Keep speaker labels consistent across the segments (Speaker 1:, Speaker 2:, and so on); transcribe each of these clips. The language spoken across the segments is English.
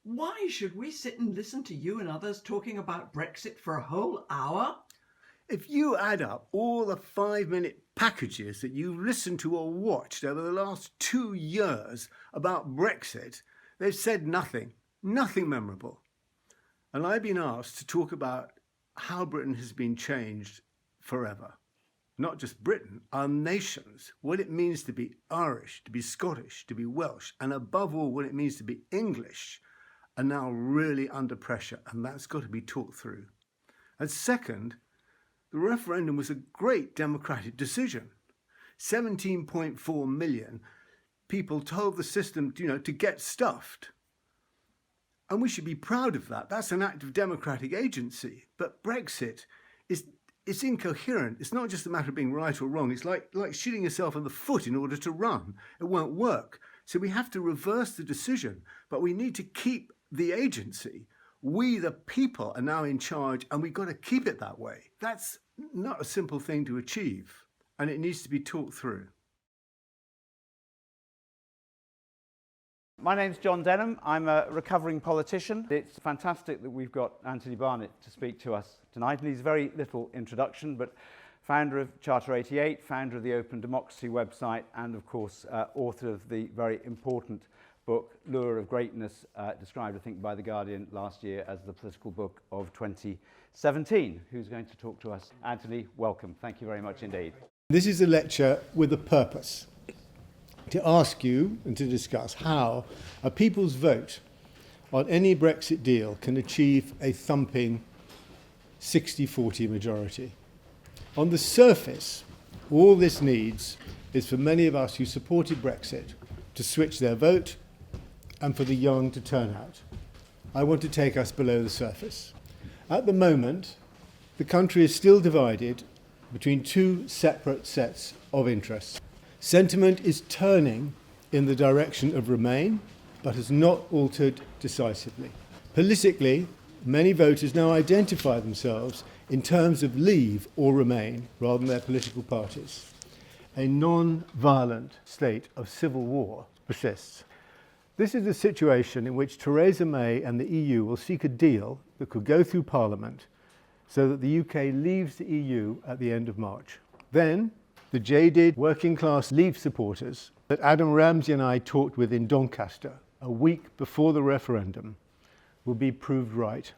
Speaker 1: Why should we sit and listen to you and others talking about Brexit for a whole hour?
Speaker 2: If you add up all the 5-minute packages that you've listened to or watched over the last 2 years about Brexit, they've said nothing memorable. And I've been asked to talk about how Britain has been changed forever. Not just Britain, our nations, what it means to be Irish, to be Scottish, to be Welsh, and above all, what it means to be English, are now really under pressure, and that's got to be talked through. And second, the referendum was a great democratic decision. 17.4 million people told the system, to get stuffed. And we should be proud of that. That's an act of democratic agency. But Brexit it's incoherent. It's not just a matter of being right or wrong. It's like shooting yourself in the foot in order to run. It won't work. So we have to reverse the decision, but we need to keep the agency. We, the people, are now in charge, and we've got to keep it that way. That's not a simple thing to achieve, and it needs to be talked through.
Speaker 3: My name's John Denham. I'm a recovering politician. It's fantastic that we've got Anthony Barnett to speak to us tonight. And he's very little introduction, but founder of Charter 88, founder of the Open Democracy website, and of course, author of the very important book, Lure of Greatness, described, I think, by The Guardian last year as the political book of 2017. Who's going to talk to us? Anthony, welcome. Thank you very much indeed.
Speaker 2: This is a lecture with a purpose. To ask you and to discuss how a people's vote on any Brexit deal can achieve a thumping 60-40 majority. On the surface, all this needs is for many of us who supported Brexit to switch their vote and for the young to turn out. I want to take us below the surface. At the moment, the country is still divided between two separate sets of interests. Sentiment is turning in the direction of Remain, but has not altered decisively. Politically, many voters now identify themselves in terms of Leave or Remain rather than their political parties. A non-violent state of civil war persists. This is a situation in which Theresa May and the EU will seek a deal that could go through Parliament so that the UK leaves the EU at the end of March. Then, the jaded working-class Leave supporters that Adam Ramsey and I talked with in Doncaster a week before the referendum will be proved right.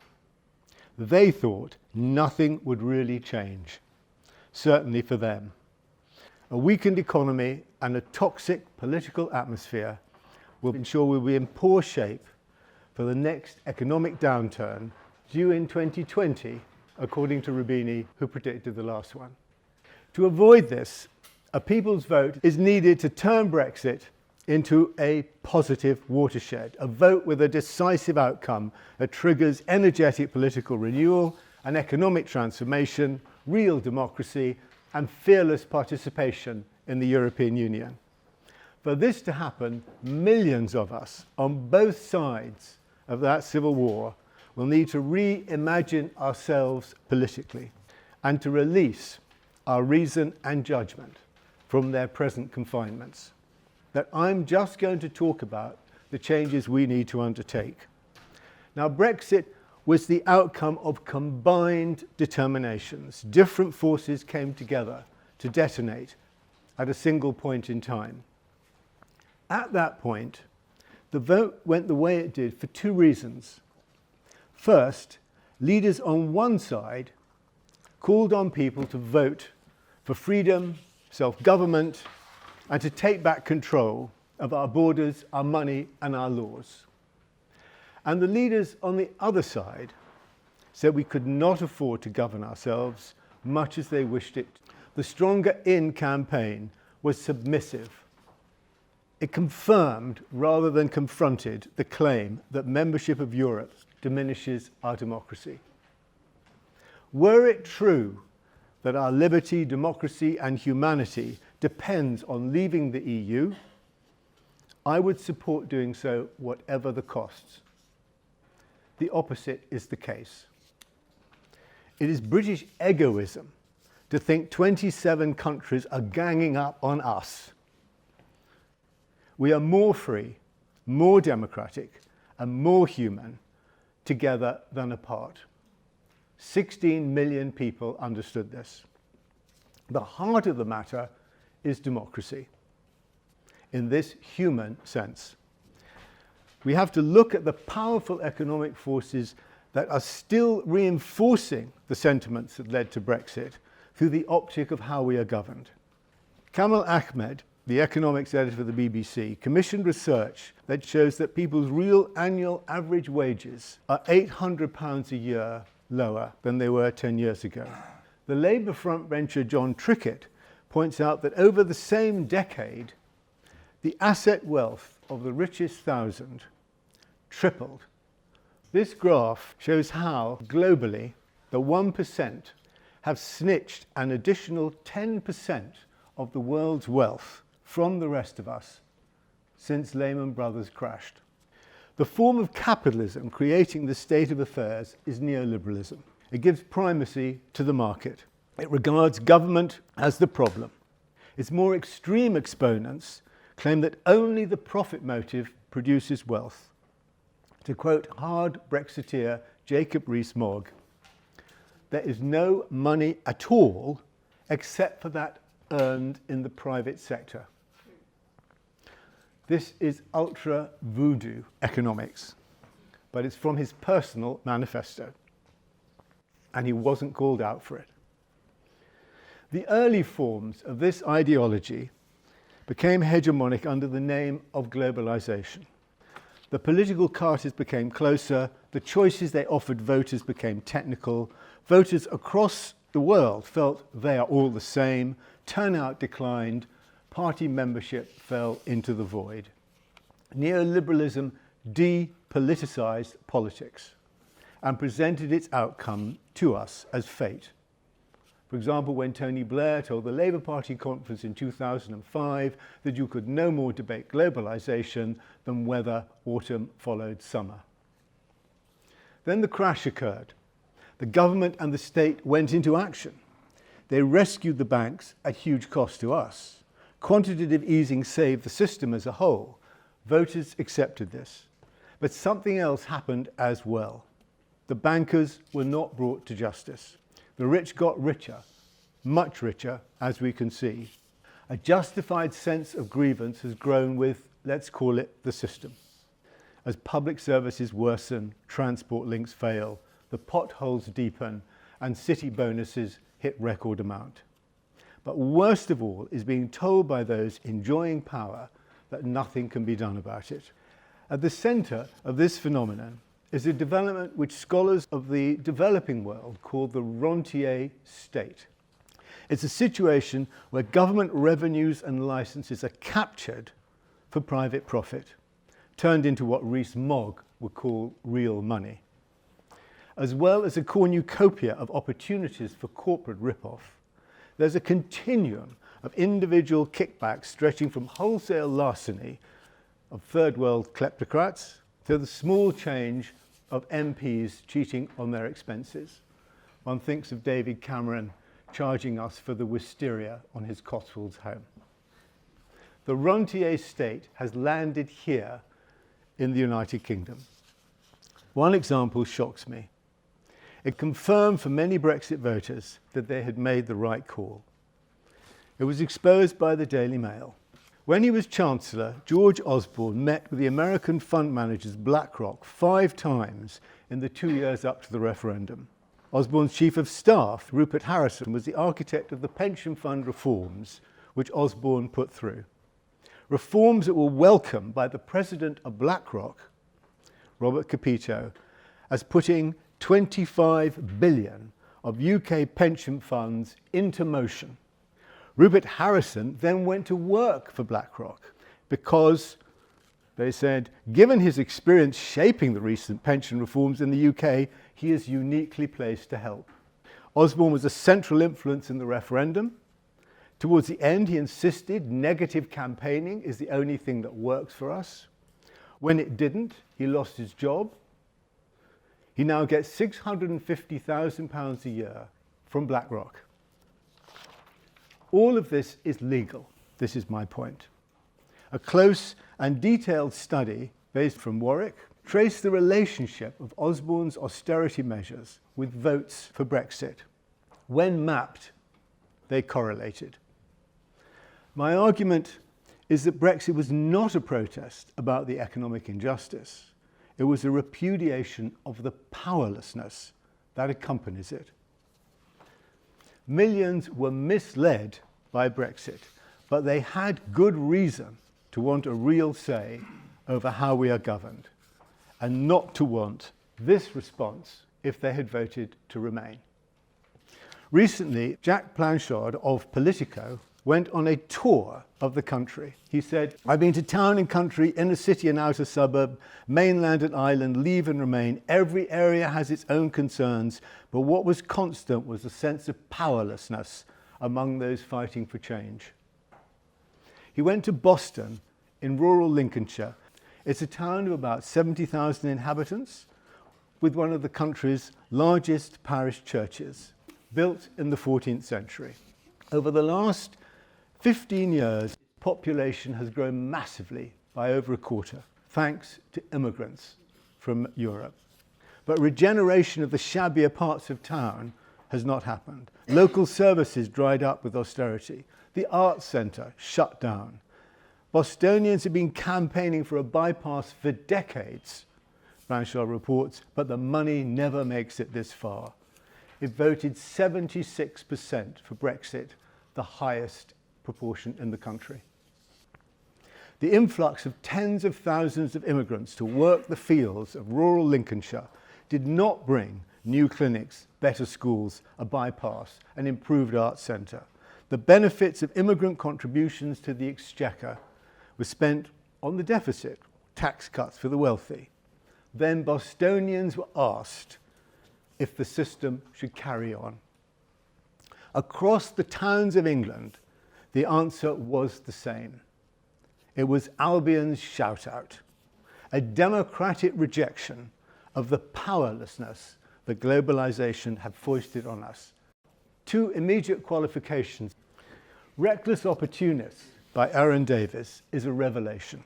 Speaker 2: They thought nothing would really change, certainly for them. A weakened economy and a toxic political atmosphere will ensure we'll be in poor shape for the next economic downturn due in 2020, according to Rubini, who predicted the last one. To avoid this, a people's vote is needed to turn Brexit into a positive watershed, a vote with a decisive outcome that triggers energetic political renewal and economic transformation, real democracy, and fearless participation in the European Union. For this to happen, millions of us on both sides of that civil war will need to reimagine ourselves politically and to release our reason and judgment from their present confinements. That I'm just going to talk about the changes we need to undertake. Now, Brexit was the outcome of combined determinations. Different forces came together to detonate at a single point in time. At that point, the vote went the way it did for two reasons. First, leaders on one side called on people to vote for freedom, self-government, and to take back control of our borders, our money, and our laws. And the leaders on the other side said we could not afford to govern ourselves, much as they wished it. The Stronger In campaign was submissive. It confirmed rather than confronted the claim that membership of Europe diminishes our democracy. Were it true that our liberty, democracy, and humanity depends on leaving the EU, I would support doing so whatever the costs. The opposite is the case. It is British egoism to think 27 countries are ganging up on us. We are more free, more democratic, and more human together than apart. 16 million people understood this. The heart of the matter is democracy, in this human sense. We have to look at the powerful economic forces that are still reinforcing the sentiments that led to Brexit through the optic of how we are governed. Kamal Ahmed, the economics editor for the BBC, commissioned research that shows that people's real annual average wages are £800 a year lower than they were 10 years ago. The Labour frontbencher John Trickett points out that over the same decade, the asset wealth of the richest 1,000 tripled. This graph shows how, globally, the 1% have snitched an additional 10% of the world's wealth from the rest of us since Lehman Brothers crashed. The form of capitalism creating the state of affairs is neoliberalism. It gives primacy to the market. It regards government as the problem. Its more extreme exponents claim that only the profit motive produces wealth. To quote hard Brexiteer Jacob Rees-Mogg, there is no money at all except for that earned in the private sector. This is ultra voodoo economics, but it's from his personal manifesto, and he wasn't called out for it. The early forms of this ideology became hegemonic under the name of globalization. The political carters became closer, the choices they offered voters became technical, voters across the world felt they are all the same, turnout declined, party membership fell into the void. Neoliberalism depoliticized politics and presented its outcome to us as fate. For example, when Tony Blair told the Labour Party conference in 2005 that you could no more debate globalization than whether autumn followed summer. Then the crash occurred. The government and the state went into action. They rescued the banks at huge cost to us. Quantitative easing saved the system as a whole. Voters accepted this. But something else happened as well. The bankers were not brought to justice. The rich got richer, much richer, as we can see. A justified sense of grievance has grown with, let's call it, the system. As public services worsen, transport links fail, the potholes deepen, and city bonuses hit record amount. But worst of all is being told by those enjoying power that nothing can be done about it. At the centre of this phenomenon is a development which scholars of the developing world call the Rentier State. It's a situation where government revenues and licenses are captured for private profit, turned into what Rees-Mogg would call real money. As well as a cornucopia of opportunities for corporate rip-off, there's a continuum of individual kickbacks stretching from wholesale larceny of third world kleptocrats to the small change of MPs cheating on their expenses. One thinks of David Cameron charging us for the wisteria on his Cotswolds home. The Rentier State has landed here in the United Kingdom. One example shocks me. It confirmed for many Brexit voters that they had made the right call. It was exposed by the Daily Mail. When he was Chancellor, George Osborne met with the American fund managers BlackRock 5 times in the 2 years up to the referendum. Osborne's Chief of Staff, Rupert Harrison, was the architect of the pension fund reforms which Osborne put through. Reforms that were welcomed by the president of BlackRock, Robert Capito, as putting 25 billion of UK pension funds into motion. Rupert Harrison then went to work for BlackRock because, they said, given his experience shaping the recent pension reforms in the UK, he is uniquely placed to help. Osborne was a central influence in the referendum. Towards the end, he insisted negative campaigning is the only thing that works for us. When it didn't, he lost his job. He now gets £650,000 a year from BlackRock. All of this is legal. This is my point. A close and detailed study based from Warwick, trace the relationship of Osborne's austerity measures with votes for Brexit. When mapped, they correlated. My argument is that Brexit was not a protest about the economic injustice. It was a repudiation of the powerlessness that accompanies it. Millions were misled by Brexit, but they had good reason to want a real say over how we are governed, and not to want this response if they had voted to remain. Recently, Jack Blanchard of Politico went on a tour of the country. He said, "I've been to town and country, inner city and outer suburb, mainland and island, leave and remain. Every area has its own concerns, but what was constant was a sense of powerlessness among those fighting for change." He went to Boston in rural Lincolnshire. It's a town of about 70,000 inhabitants with one of the country's largest parish churches, built in the 14th century. Over the last 15 years, population has grown massively by over a quarter, thanks to immigrants from Europe. But regeneration of the shabbier parts of town has not happened. Local services dried up with austerity. The arts centre shut down. Bostonians have been campaigning for a bypass for decades, Blanchard reports, but the money never makes it this far. It voted 76% for Brexit, the highest proportion in the country. The influx of tens of thousands of immigrants to work the fields of rural Lincolnshire did not bring new clinics, better schools, a bypass, an improved arts centre. The benefits of immigrant contributions to the exchequer were spent on the deficit, tax cuts for the wealthy. Then Bostonians were asked if the system should carry on. Across the towns of England, the answer was the same. It was Albion's shout-out, a democratic rejection of the powerlessness that globalization had foisted on us. Two immediate qualifications. Reckless Opportunists by Aaron Davis is a revelation.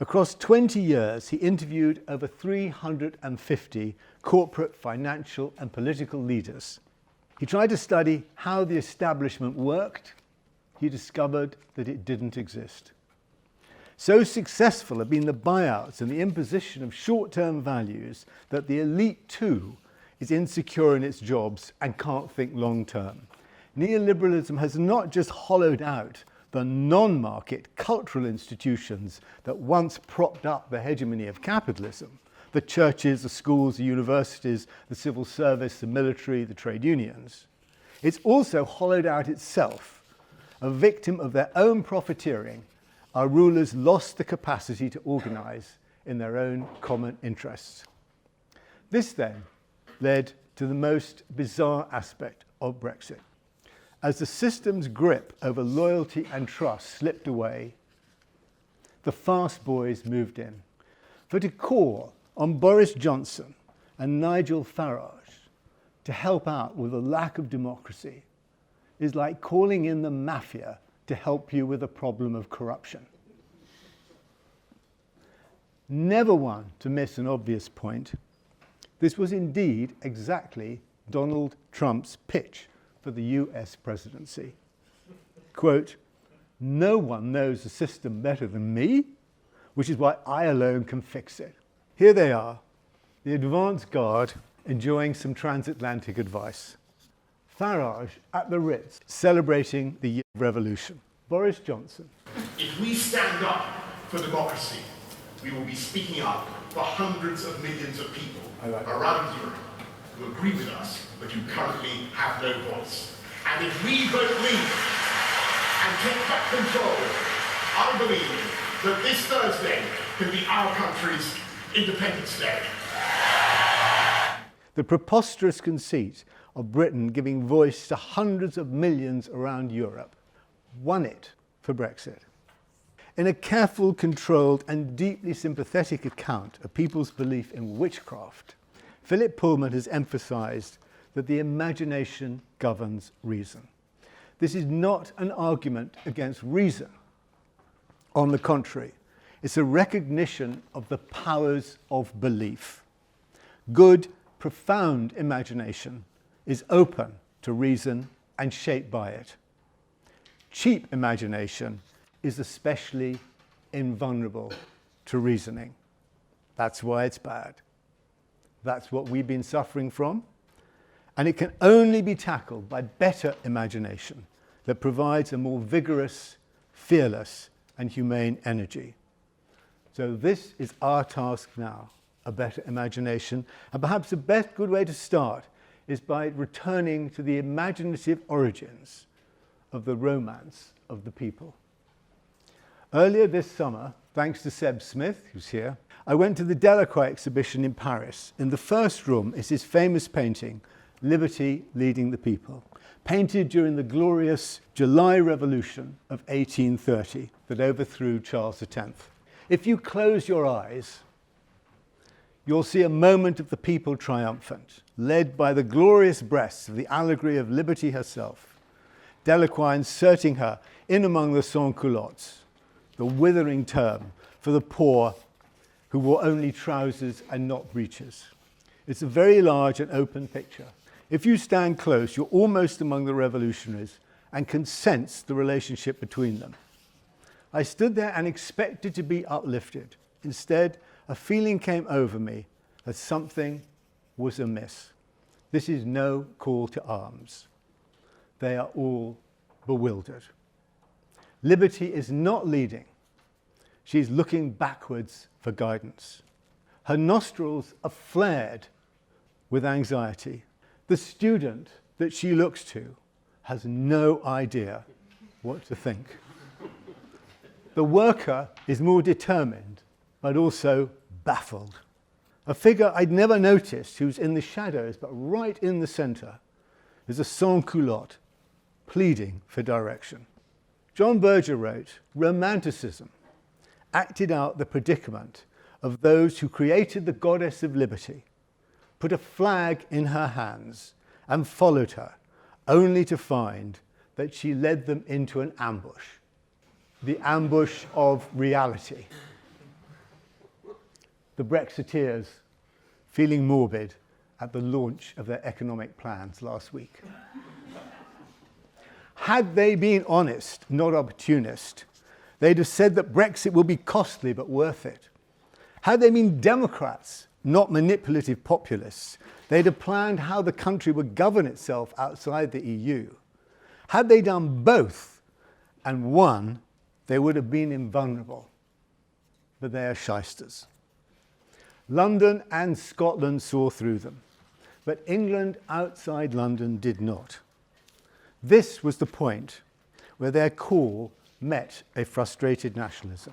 Speaker 2: Across 20 years, he interviewed over 350 corporate, financial, and political leaders. He tried to study how the establishment worked. He discovered that it didn't exist. So successful have been the buyouts and the imposition of short-term values that the elite too is insecure in its jobs and can't think long-term. Neoliberalism has not just hollowed out the non-market cultural institutions that once propped up the hegemony of capitalism, the churches, the schools, the universities, the civil service, the military, the trade unions. It's also hollowed out itself. A victim of their own profiteering, our rulers lost the capacity to organize in their own common interests. This then led to the most bizarre aspect of Brexit. As the system's grip over loyalty and trust slipped away, the fast boys moved in. For to call on Boris Johnson and Nigel Farage to help out with a lack of democracy is like calling in the Mafia to help you with a problem of corruption. Never one to miss an obvious point. This was indeed exactly Donald Trump's pitch for the US presidency. Quote, "No one knows the system better than me, which is why I alone can fix it." Here they are, the advance guard enjoying some transatlantic advice. Farage at the Ritz, celebrating the year of revolution. Boris Johnson.
Speaker 4: If we stand up for democracy, we will be speaking up for hundreds of millions of people around Europe who agree with us, but who currently have no voice. And if we vote leave and take back control, I believe that this Thursday can be our country's Independence Day.
Speaker 2: The preposterous conceit of Britain giving voice to hundreds of millions around Europe won it for Brexit. In a careful, controlled, and deeply sympathetic account of people's belief in witchcraft, Philip Pullman has emphasized that the imagination governs reason. This is not an argument against reason. On the contrary, It's a recognition of the powers of belief. Good, profound imagination is open to reason and shaped by it. Cheap imagination is especially invulnerable to reasoning. That's why it's bad. That's what we've been suffering from. And it can only be tackled by better imagination that provides a more vigorous, fearless, and humane energy. So this is our task now, a better imagination. And perhaps the best good way to start is by returning to the imaginative origins of the romance of the people. Earlier this summer, thanks to Seb Smith, who's here, I went to the Delacroix exhibition in Paris. In the first room is his famous painting, Liberty Leading the People, painted during the glorious July Revolution of 1830 that overthrew Charles X. If you close your eyes, you'll see a moment of the people triumphant, led by the glorious breasts of the allegory of liberty herself, Delacroix inserting her in among the sans-culottes, the withering term for the poor who wore only trousers and not breeches. It's a very large and open picture. If you stand close, you're almost among the revolutionaries and can sense the relationship between them. I stood there and expected to be uplifted. Instead, a feeling came over me that something was amiss. This is no call to arms. They are all bewildered. Liberty is not leading. She's looking backwards for guidance. Her nostrils are flared with anxiety. The student that she looks to has no idea what to think. The worker is more determined, but also baffled. A figure I'd never noticed, who's in the shadows, but right in the center, is a sans-culotte pleading for direction. John Berger wrote, "Romanticism acted out the predicament of those who created the goddess of liberty, put a flag in her hands, and followed her, only to find that she led them into an ambush, the ambush of reality." The Brexiteers feeling morbid at the launch of their economic plans last week. Had they been honest, not opportunist, they'd have said that Brexit will be costly but worth it. Had they been Democrats, not manipulative populists, they'd have planned how the country would govern itself outside the EU. Had they done both and won, they would have been invulnerable. But they are shysters. London and Scotland saw through them, but England outside London did not. This was the point where their call met a frustrated nationalism.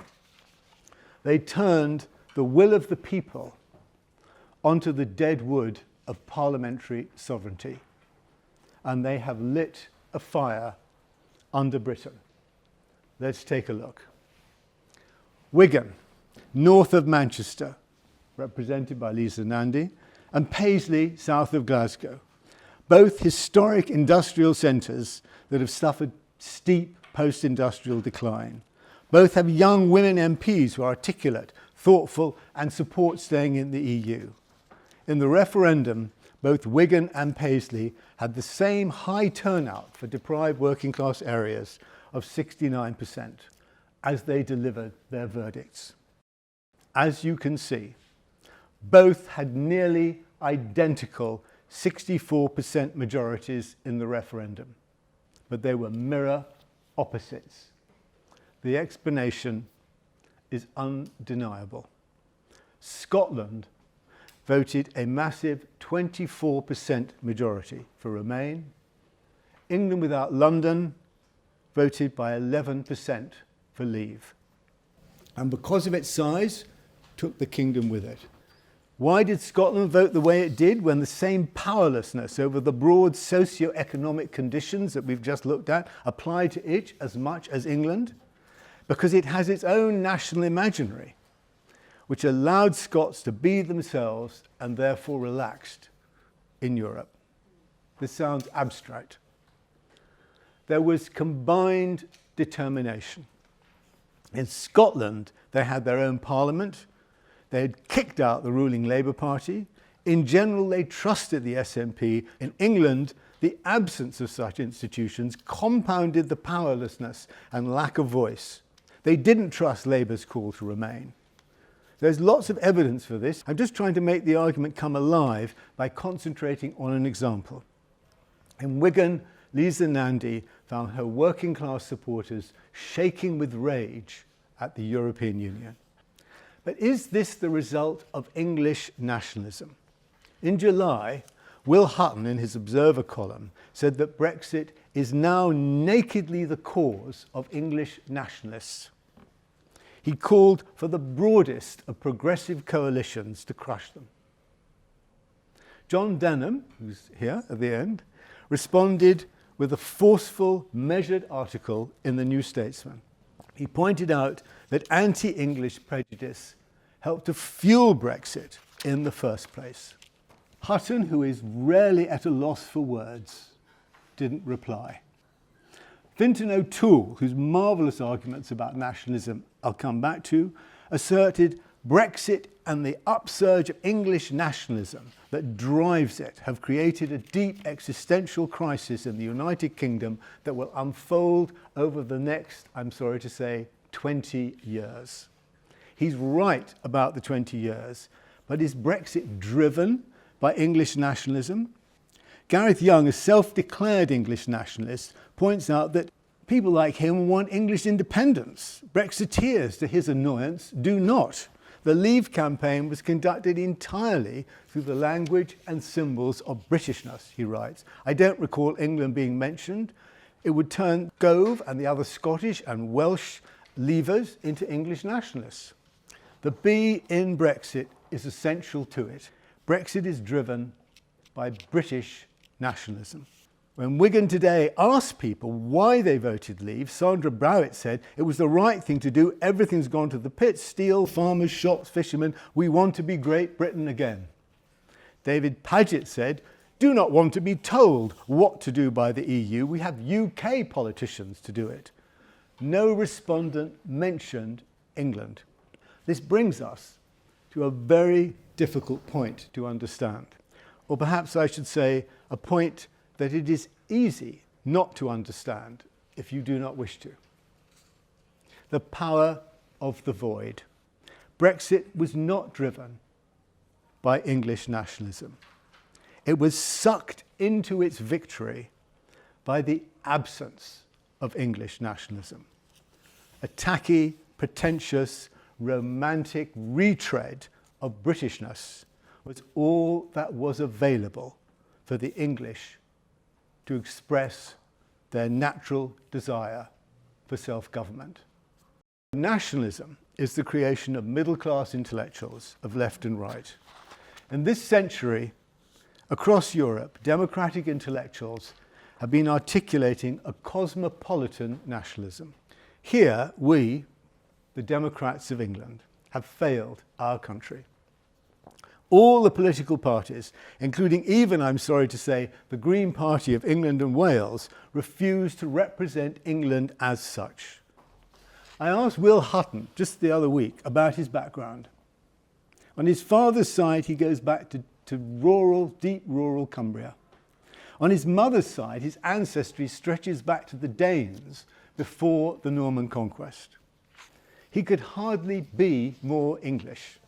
Speaker 2: They turned the will of the people onto the dead wood of parliamentary sovereignty, and they have lit a fire under Britain. Let's take a look. Wigan, north of Manchester, represented by Lisa Nandy, and Paisley, south of Glasgow, both historic industrial centres that have suffered steep post-industrial decline. Both have young women MPs who are articulate, thoughtful, and support staying in the EU. In the referendum, both Wigan and Paisley had the same high turnout for deprived working class areas of 69% as they delivered their verdicts. As you can see, both had nearly identical 64% majorities in the referendum, but they were mirror opposites. The explanation is undeniable. Scotland voted a massive 24% majority for Remain. England without London voted by 11% for Leave. And because of its size, took the kingdom with it. Why did Scotland vote the way it did when the same powerlessness over the broad socio-economic conditions that we've just looked at applied to it as much as England? Because it has its own national imaginary, which allowed Scots to be themselves and therefore relaxed in Europe. This sounds abstract. There was combined determination. In Scotland, They had their own parliament. They had kicked out the ruling Labour Party. In general, they trusted the SNP. In England, the absence of such institutions compounded the powerlessness and lack of voice. They didn't trust Labour's call to remain. There's lots of evidence for this. I'm just trying to make the argument come alive by concentrating on an example. In Wigan, Lisa Nandy found her working class supporters shaking with rage at the European Union. But is this the result of English nationalism? In July, Will Hutton, in his Observer column, said that Brexit is now nakedly the cause of English nationalists. He called for the broadest of progressive coalitions to crush them. John Denham, who's here at the end, responded with a forceful, measured article in the New Statesman. He pointed out that anti-English prejudice helped to fuel Brexit in the first place. Hutton, who is rarely at a loss for words, didn't reply. Fintan O'Toole, whose marvellous arguments about nationalism I'll come back to, asserted Brexit and the upsurge of English nationalism that drives it have created a deep existential crisis in the United Kingdom that will unfold over the next, I'm sorry to say, 20 years. He's right about the 20 years, but is Brexit driven by English nationalism? Gareth Young, a self-declared English nationalist, points out that people like him want English independence. Brexiteers, to his annoyance, do not. The Leave campaign was conducted entirely through the language and symbols of Britishness, he writes. I don't recall England being mentioned. It would turn Gove and the other Scottish and Welsh Leavers into English nationalists. The B in Brexit is essential to it. Brexit is driven by British nationalism. When Wigan Today asked people why they voted Leave, Sandra Browett said it was the right thing to do. Everything's gone to the pits. Steel, farmers, shops, fishermen. We want to be Great Britain again. David Paget said, do not want to be told what to do by the EU. We have UK politicians to do it. No respondent mentioned England. This brings us to a very difficult point to understand. Or perhaps I should say a point that it is easy not to understand if you do not wish to. The power of the void. Brexit was not driven by English nationalism. It was sucked into its victory by the absence of English nationalism. A tacky, pretentious, romantic retread of Britishness was all that was available for the English to express their natural desire for self-government. Nationalism is the creation of middle-class intellectuals of left and right. In this century, across Europe, democratic intellectuals have been articulating a cosmopolitan nationalism. Here, we, the Democrats of England, have failed our country. All the political parties, including even, I'm sorry to say, the Green Party of England and Wales, refuse to represent England as such. I asked Will Hutton just the other week about his background. On his father's side, he goes back to rural, deep rural Cumbria. On his mother's side, his ancestry stretches back to the Danes before the Norman conquest. He could hardly be more English.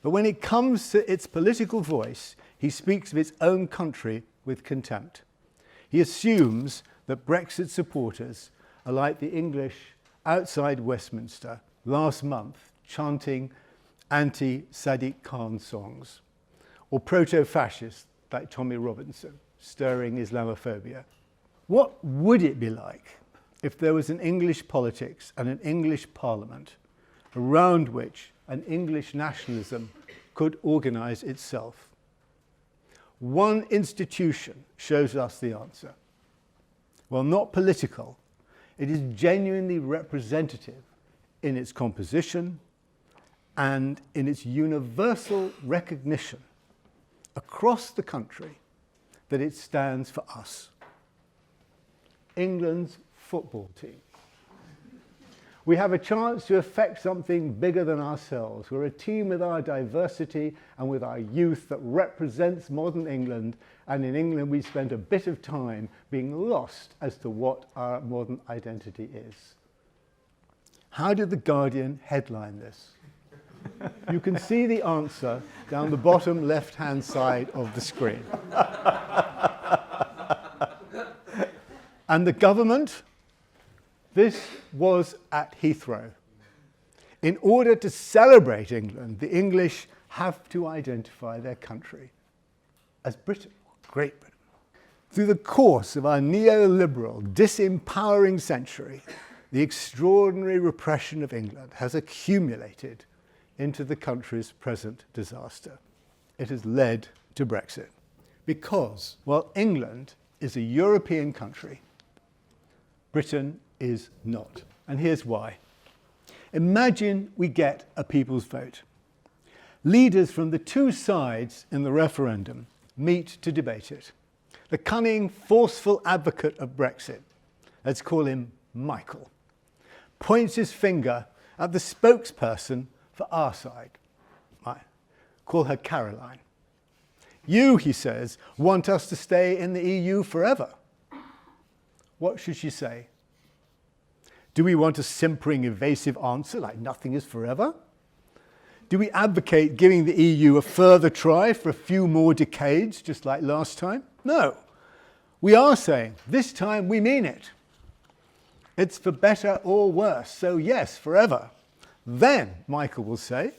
Speaker 2: But when it comes to its political voice, he speaks of its own country with contempt. He assumes that Brexit supporters are like the English outside Westminster last month chanting anti-Sadiq Khan songs, or proto-fascists like Tommy Robinson stirring Islamophobia. What would it be like if there was an English politics and an English parliament around which an English nationalism could organise itself? One institution shows us the answer. Well, not political. It is genuinely representative in its composition and in its universal recognition across the country that it stands for us. England's football team. We have a chance to affect something bigger than ourselves. We're a team with our diversity and with our youth that represents modern England, and in England we spent a bit of time being lost as to what our modern identity is. How did The Guardian headline this? You can see the answer down the bottom left-hand side of the screen. And the government? This was at Heathrow. In order to celebrate England, the English have to identify their country as Britain, Great Britain. Through the course of our neoliberal, disempowering century, the extraordinary repression of England has accumulated into the country's present disaster. It has led to Brexit. Because while England is a European country, Britain is not. And here's why. Imagine we get a people's vote. Leaders from the two sides in the referendum meet to debate it. The cunning, forceful advocate of Brexit, let's call him Michael, points his finger at the spokesperson for our side. Call her Caroline. You, he says, want us to stay in the EU forever. What should she say? Do we want a simpering, evasive answer like nothing is forever? Do we advocate giving the EU a further try for a few more decades, just like last time? No. We are saying, this time we mean it. It's for better or worse, so yes, forever. Then, Michael will say,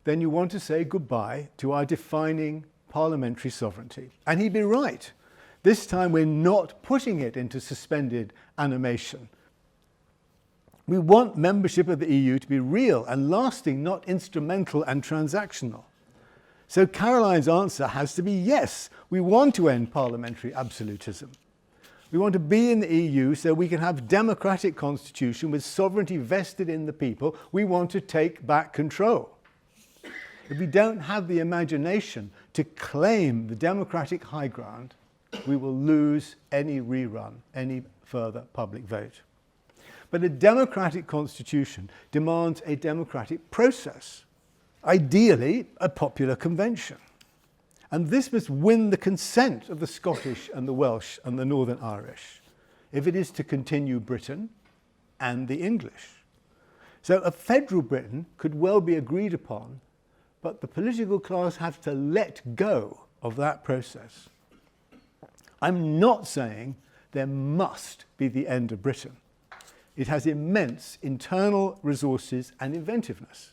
Speaker 2: then you want to say goodbye to our defining parliamentary sovereignty. And he'd be right. This time we're not putting it into suspended animation. We want membership of the EU to be real and lasting, not instrumental and transactional. So Caroline's answer has to be yes, we want to end parliamentary absolutism. We want to be in the EU so we can have a democratic constitution with sovereignty vested in the people. We want to take back control. If we don't have the imagination to claim the democratic high ground, we will lose any rerun, any further public vote. But a democratic constitution demands a democratic process, ideally a popular convention. And this must win the consent of the Scottish and the Welsh and the Northern Irish if it is to continue Britain and the English. So a federal Britain could well be agreed upon, but the political class has to let go of that process. I'm not saying there must be the end of Britain. It has immense internal resources and inventiveness.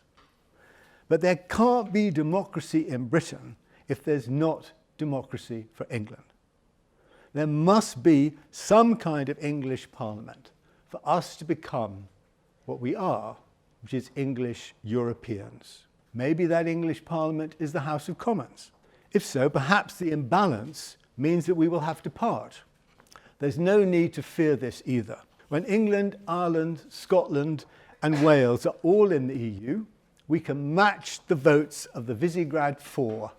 Speaker 2: But there can't be democracy in Britain if there's not democracy for England. There must be some kind of English parliament for us to become what we are, which is English Europeans. Maybe that English parliament is the House of Commons. If so, perhaps the imbalance means that we will have to part. There's no need to fear this either. When England, Ireland, Scotland and Wales are all in the EU, we can match the votes of the Visegrad Four,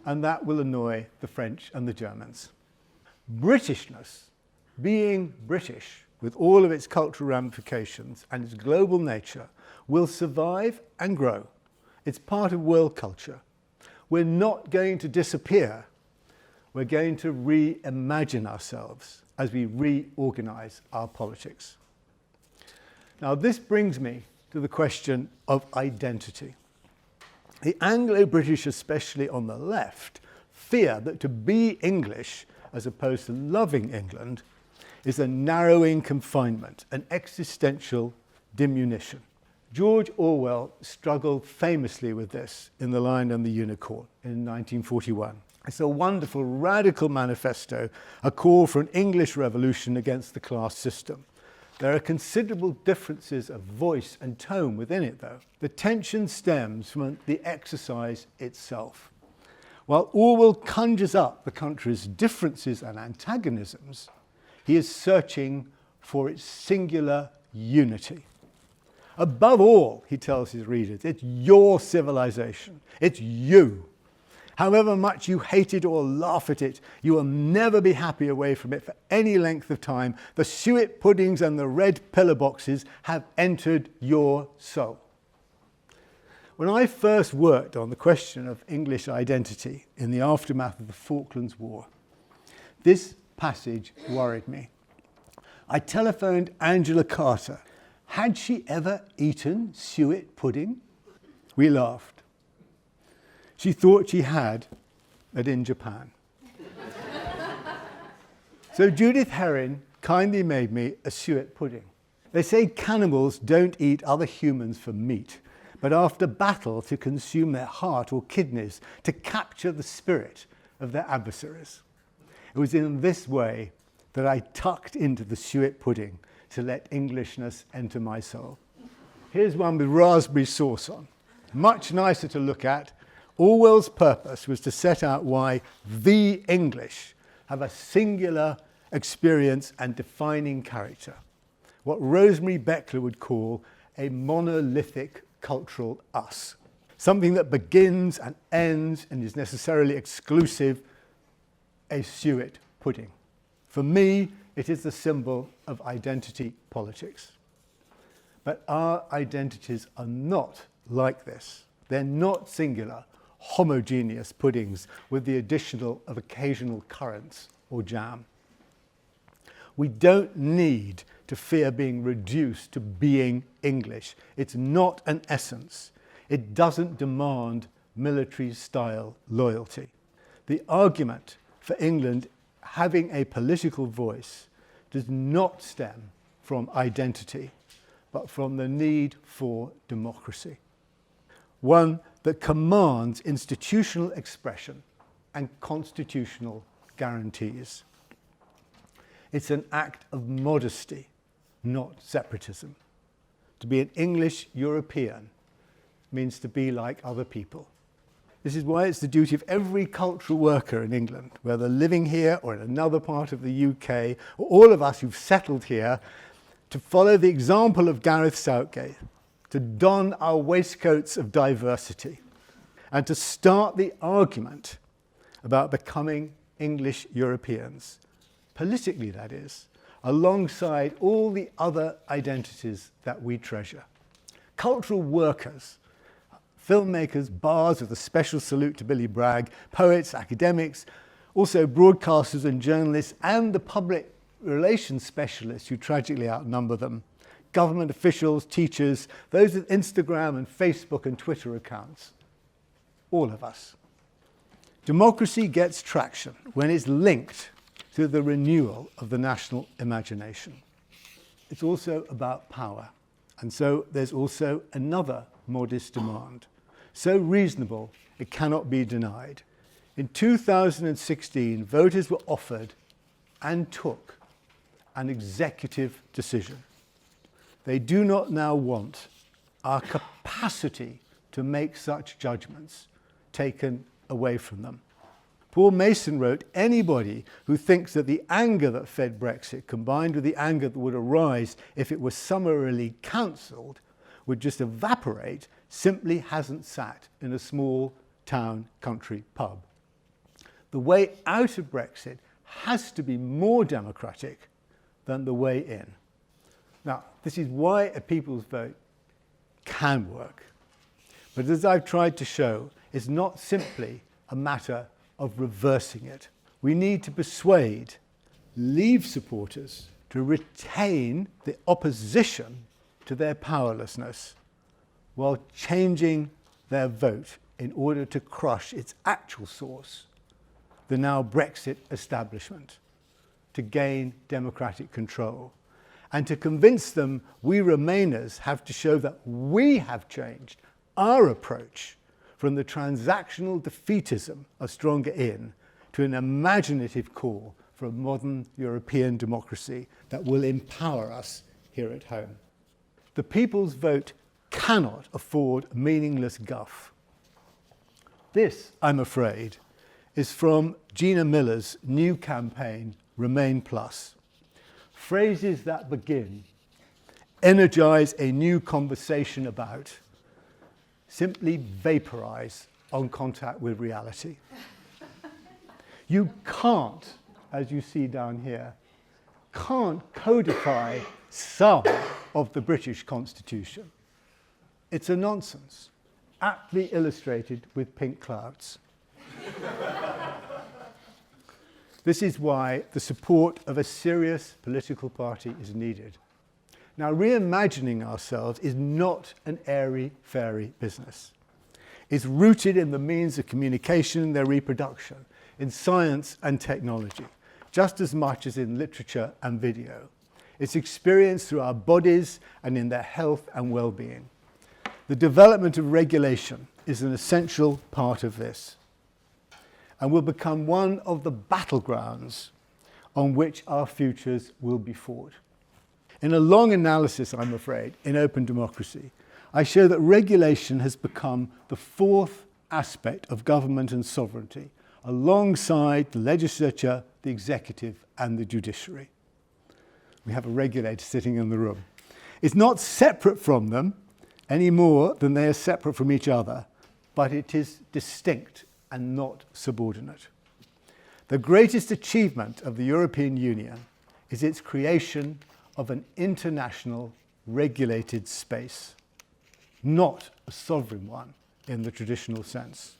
Speaker 2: and that will annoy the French and the Germans. Britishness, being British, with all of its cultural ramifications and its global nature, will survive and grow. It's part of world culture. We're not going to disappear. We're going to reimagine ourselves as we reorganize our politics. Now, this brings me to the question of identity. The Anglo-British, especially on the left, fear that to be English, as opposed to loving England, is a narrowing confinement, an existential diminution. George Orwell struggled famously with this in The Lion and the Unicorn in 1941. It's a wonderful, radical manifesto, a call for an English revolution against the class system. There are considerable differences of voice and tone within it, though. The tension stems from the exercise itself. While Orwell conjures up the country's differences and antagonisms, he is searching for its singular unity. Above all, he tells his readers, it's your civilization. It's you. However much you hate it or laugh at it, you will never be happy away from it for any length of time. The suet puddings and the red pillar boxes have entered your soul. When I first worked on the question of English identity in the aftermath of the Falklands War, this passage worried me. I telephoned Angela Carter. Had she ever eaten suet pudding? We laughed. She thought she had, but in Japan. So Judith Herrin kindly made me a suet pudding. They say cannibals don't eat other humans for meat, but after battle to consume their heart or kidneys to capture the spirit of their adversaries. It was in this way that I tucked into the suet pudding to let Englishness enter my soul. Here's one with raspberry sauce on. Much nicer to look at. Orwell's purpose was to set out why the English have a singular experience and defining character, what Rosemary Beckler would call a monolithic cultural us, something that begins and ends and is necessarily exclusive, a suet pudding. For me, it is the symbol of identity politics. But our identities are not like this. They're not singular, homogeneous puddings with the additional of occasional currants or jam. We don't need to fear being reduced to being English. It's not an essence. It doesn't demand military-style loyalty. The argument for England having a political voice does not stem from identity, but from the need for democracy. One that commands institutional expression and constitutional guarantees. It's an act of modesty, not separatism. To be an English European means to be like other people. This is why it's the duty of every cultural worker in England, whether living here or in another part of the UK, or all of us who've settled here, to follow the example of Gareth Southgate, to don our waistcoats of diversity, and to start the argument about becoming English Europeans, politically that is, alongside all the other identities that we treasure. Cultural workers, filmmakers, bards with a special salute to Billy Bragg, poets, academics, also broadcasters and journalists, and the public relations specialists who tragically outnumber them, government officials, teachers, those with Instagram and Facebook and Twitter accounts, all of us. Democracy gets traction when it's linked to the renewal of the national imagination. It's also about power, and so there's also another modest demand, so reasonable it cannot be denied. In 2016, voters were offered and took an executive decision. They do not now want our capacity to make such judgments taken away from them. Paul Mason wrote, anybody who thinks that the anger that fed Brexit, combined with the anger that would arise if it was summarily cancelled, would just evaporate, simply hasn't sat in a small town country pub. The way out of Brexit has to be more democratic than the way in. Now, this is why a people's vote can work. But as I've tried to show, it's not simply a matter of reversing it. We need to persuade Leave supporters to retain the opposition to their powerlessness while changing their vote in order to crush its actual source, the now Brexit establishment, to gain democratic control. And to convince them we Remainers have to show that we have changed our approach from the transactional defeatism of stronger in to an imaginative call for a modern European democracy that will empower us here at home. The people's vote cannot afford a meaningless guff. This, I'm afraid, is from Gina Miller's new campaign, Remain Plus. Phrases that begin, energize a new conversation about, simply vaporize on contact with reality. You can't, as you see down here, can't codify some of the British Constitution. It's a nonsense, aptly illustrated with pink clouds. This is why the support of a serious political party is needed. Now, reimagining ourselves is not an airy-fairy business. It's rooted in the means of communication and their reproduction, in science and technology, just as much as in literature and video. It's experienced through our bodies and in their health and well-being. The development of regulation is an essential part of this, and will become one of the battlegrounds on which our futures will be fought. In a long analysis, I'm afraid, in Open Democracy, I show that regulation has become the fourth aspect of government and sovereignty, alongside the legislature, the executive, and the judiciary. We have a regulator sitting in the room. It's not separate from them any more than they are separate from each other, but it is distinct and not subordinate. The greatest achievement of the European Union is its creation of an international regulated space, not a sovereign one in the traditional sense.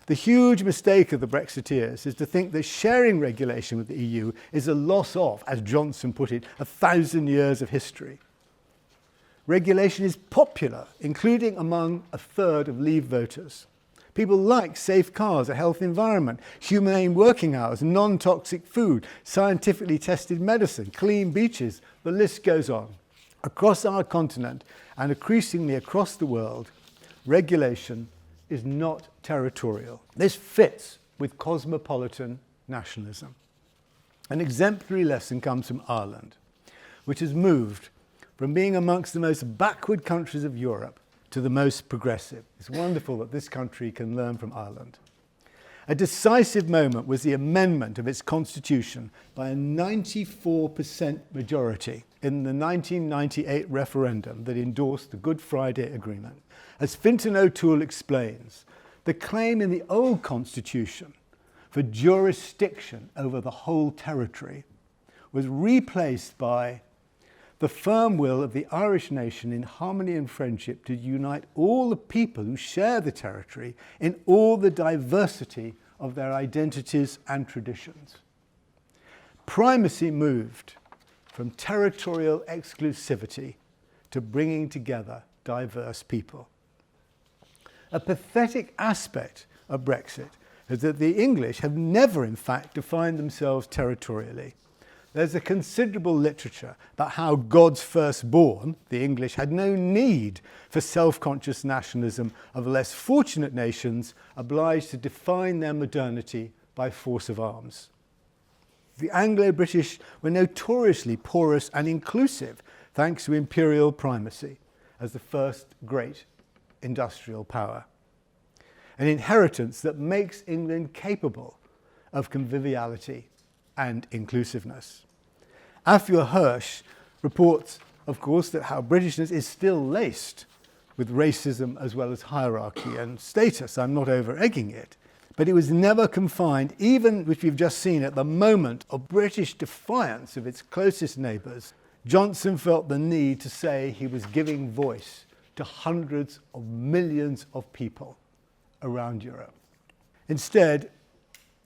Speaker 2: The huge mistake of the Brexiteers is to think that sharing regulation with the EU is a loss of, as Johnson put it, 1,000 years of history. Regulation is popular, including among a third of Leave voters. People like safe cars, a healthy environment, humane working hours, non-toxic food, scientifically tested medicine, clean beaches. The list goes on. Across our continent and increasingly across the world, regulation is not territorial. This fits with cosmopolitan nationalism. An exemplary lesson comes from Ireland, which has moved from being amongst the most backward countries of Europe to the most progressive. It's wonderful that this country can learn from Ireland. A decisive moment was the amendment of its constitution by a 94% majority in the 1998 referendum that endorsed the Good Friday Agreement. As Fintan O'Toole explains, the claim in the old constitution for jurisdiction over the whole territory was replaced by the firm will of the Irish nation in harmony and friendship to unite all the people who share the territory in all the diversity of their identities and traditions. Primacy moved from territorial exclusivity to bringing together diverse people. A pathetic aspect of Brexit is that the English have never, in fact, defined themselves territorially. There's a considerable literature about how God's firstborn, the English, had no need for self-conscious nationalism of less fortunate nations obliged to define their modernity by force of arms. The Anglo-British were notoriously porous and inclusive thanks to imperial primacy as the first great industrial power. An inheritance that makes England capable of conviviality and inclusiveness. Afua Hirsch reports, of course, that how Britishness is still laced with racism as well as hierarchy and status. I'm not over-egging it. But it was never confined, even which we've just seen at the moment of British defiance of its closest neighbours. Johnson felt the need to say he was giving voice to hundreds of millions of people around Europe. Instead,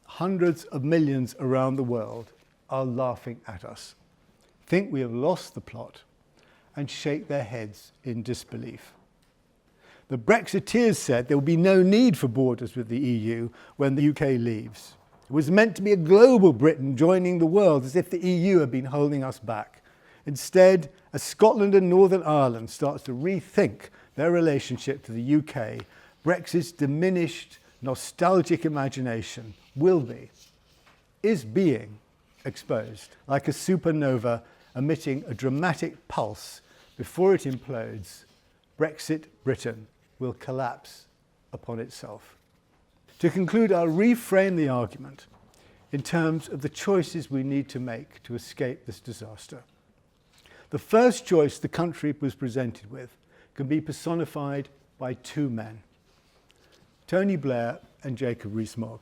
Speaker 2: hundreds of millions around the world are laughing at us, think we have lost the plot, and shake their heads in disbelief. The Brexiteers said there will be no need for borders with the EU when the UK leaves. It was meant to be a global Britain joining the world, as if the EU had been holding us back. Instead, as Scotland and Northern Ireland starts to rethink their relationship to the UK, Brexit's diminished, nostalgic imagination is being exposed like a supernova emitting a dramatic pulse. Before it implodes, Brexit Britain will collapse upon itself. To conclude, I'll reframe the argument in terms of the choices we need to make to escape this disaster. The first choice the country was presented with can be personified by two men. Tony Blair and Jacob Rees-Mogg.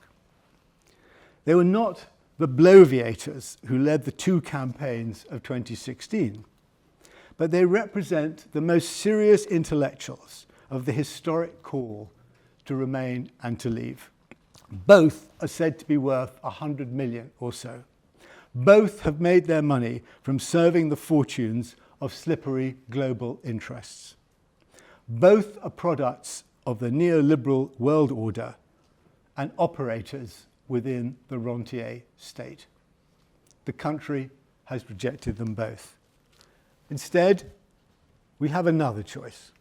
Speaker 2: They were not the bloviators who led the two campaigns of 2016, but they represent the most serious intellectuals of the historic call to remain and to leave. Both are said to be worth 100 million or so. Both have made their money from serving the fortunes of slippery global interests. Both are products of the neoliberal world order and operators within the Rentier State. The country has rejected them both. Instead, we have another choice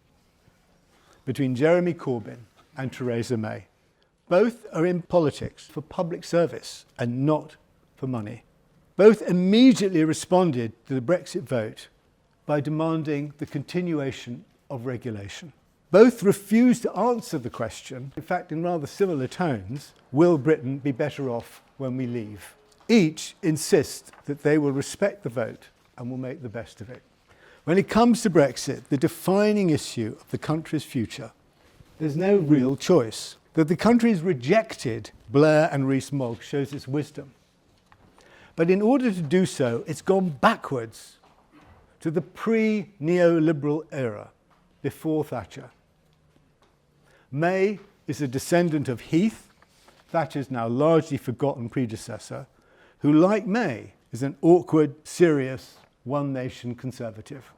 Speaker 2: between Jeremy Corbyn and Theresa May. Both are in politics for public service and not for money. Both immediately responded to the Brexit vote by demanding the continuation of regulation. Both refused to answer the question, in fact in rather similar tones, will Britain be better off when we leave? Each insists that they will respect the vote and will make the best of it. When it comes to Brexit, the defining issue of the country's future, there's no real choice. That the country's rejected Blair and Rees-Mogg shows its wisdom. But in order to do so, it's gone backwards to the pre-neoliberal era, before Thatcher. May is a descendant of Heath, Thatcher's now largely forgotten predecessor, who, like May, is an awkward, serious, one-nation conservative.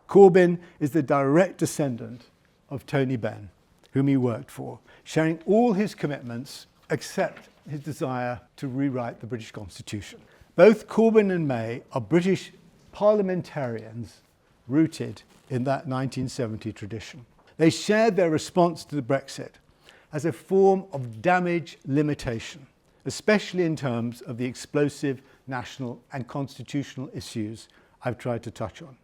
Speaker 2: Corbyn is the direct descendant of Tony Benn, whom he worked for, sharing all his commitments except his desire to rewrite the British Constitution. Both Corbyn and May are British parliamentarians rooted in that 1970 tradition. They shared their response to the Brexit as a form of damage limitation, especially in terms of the explosive national and constitutional issues I've tried to touch on.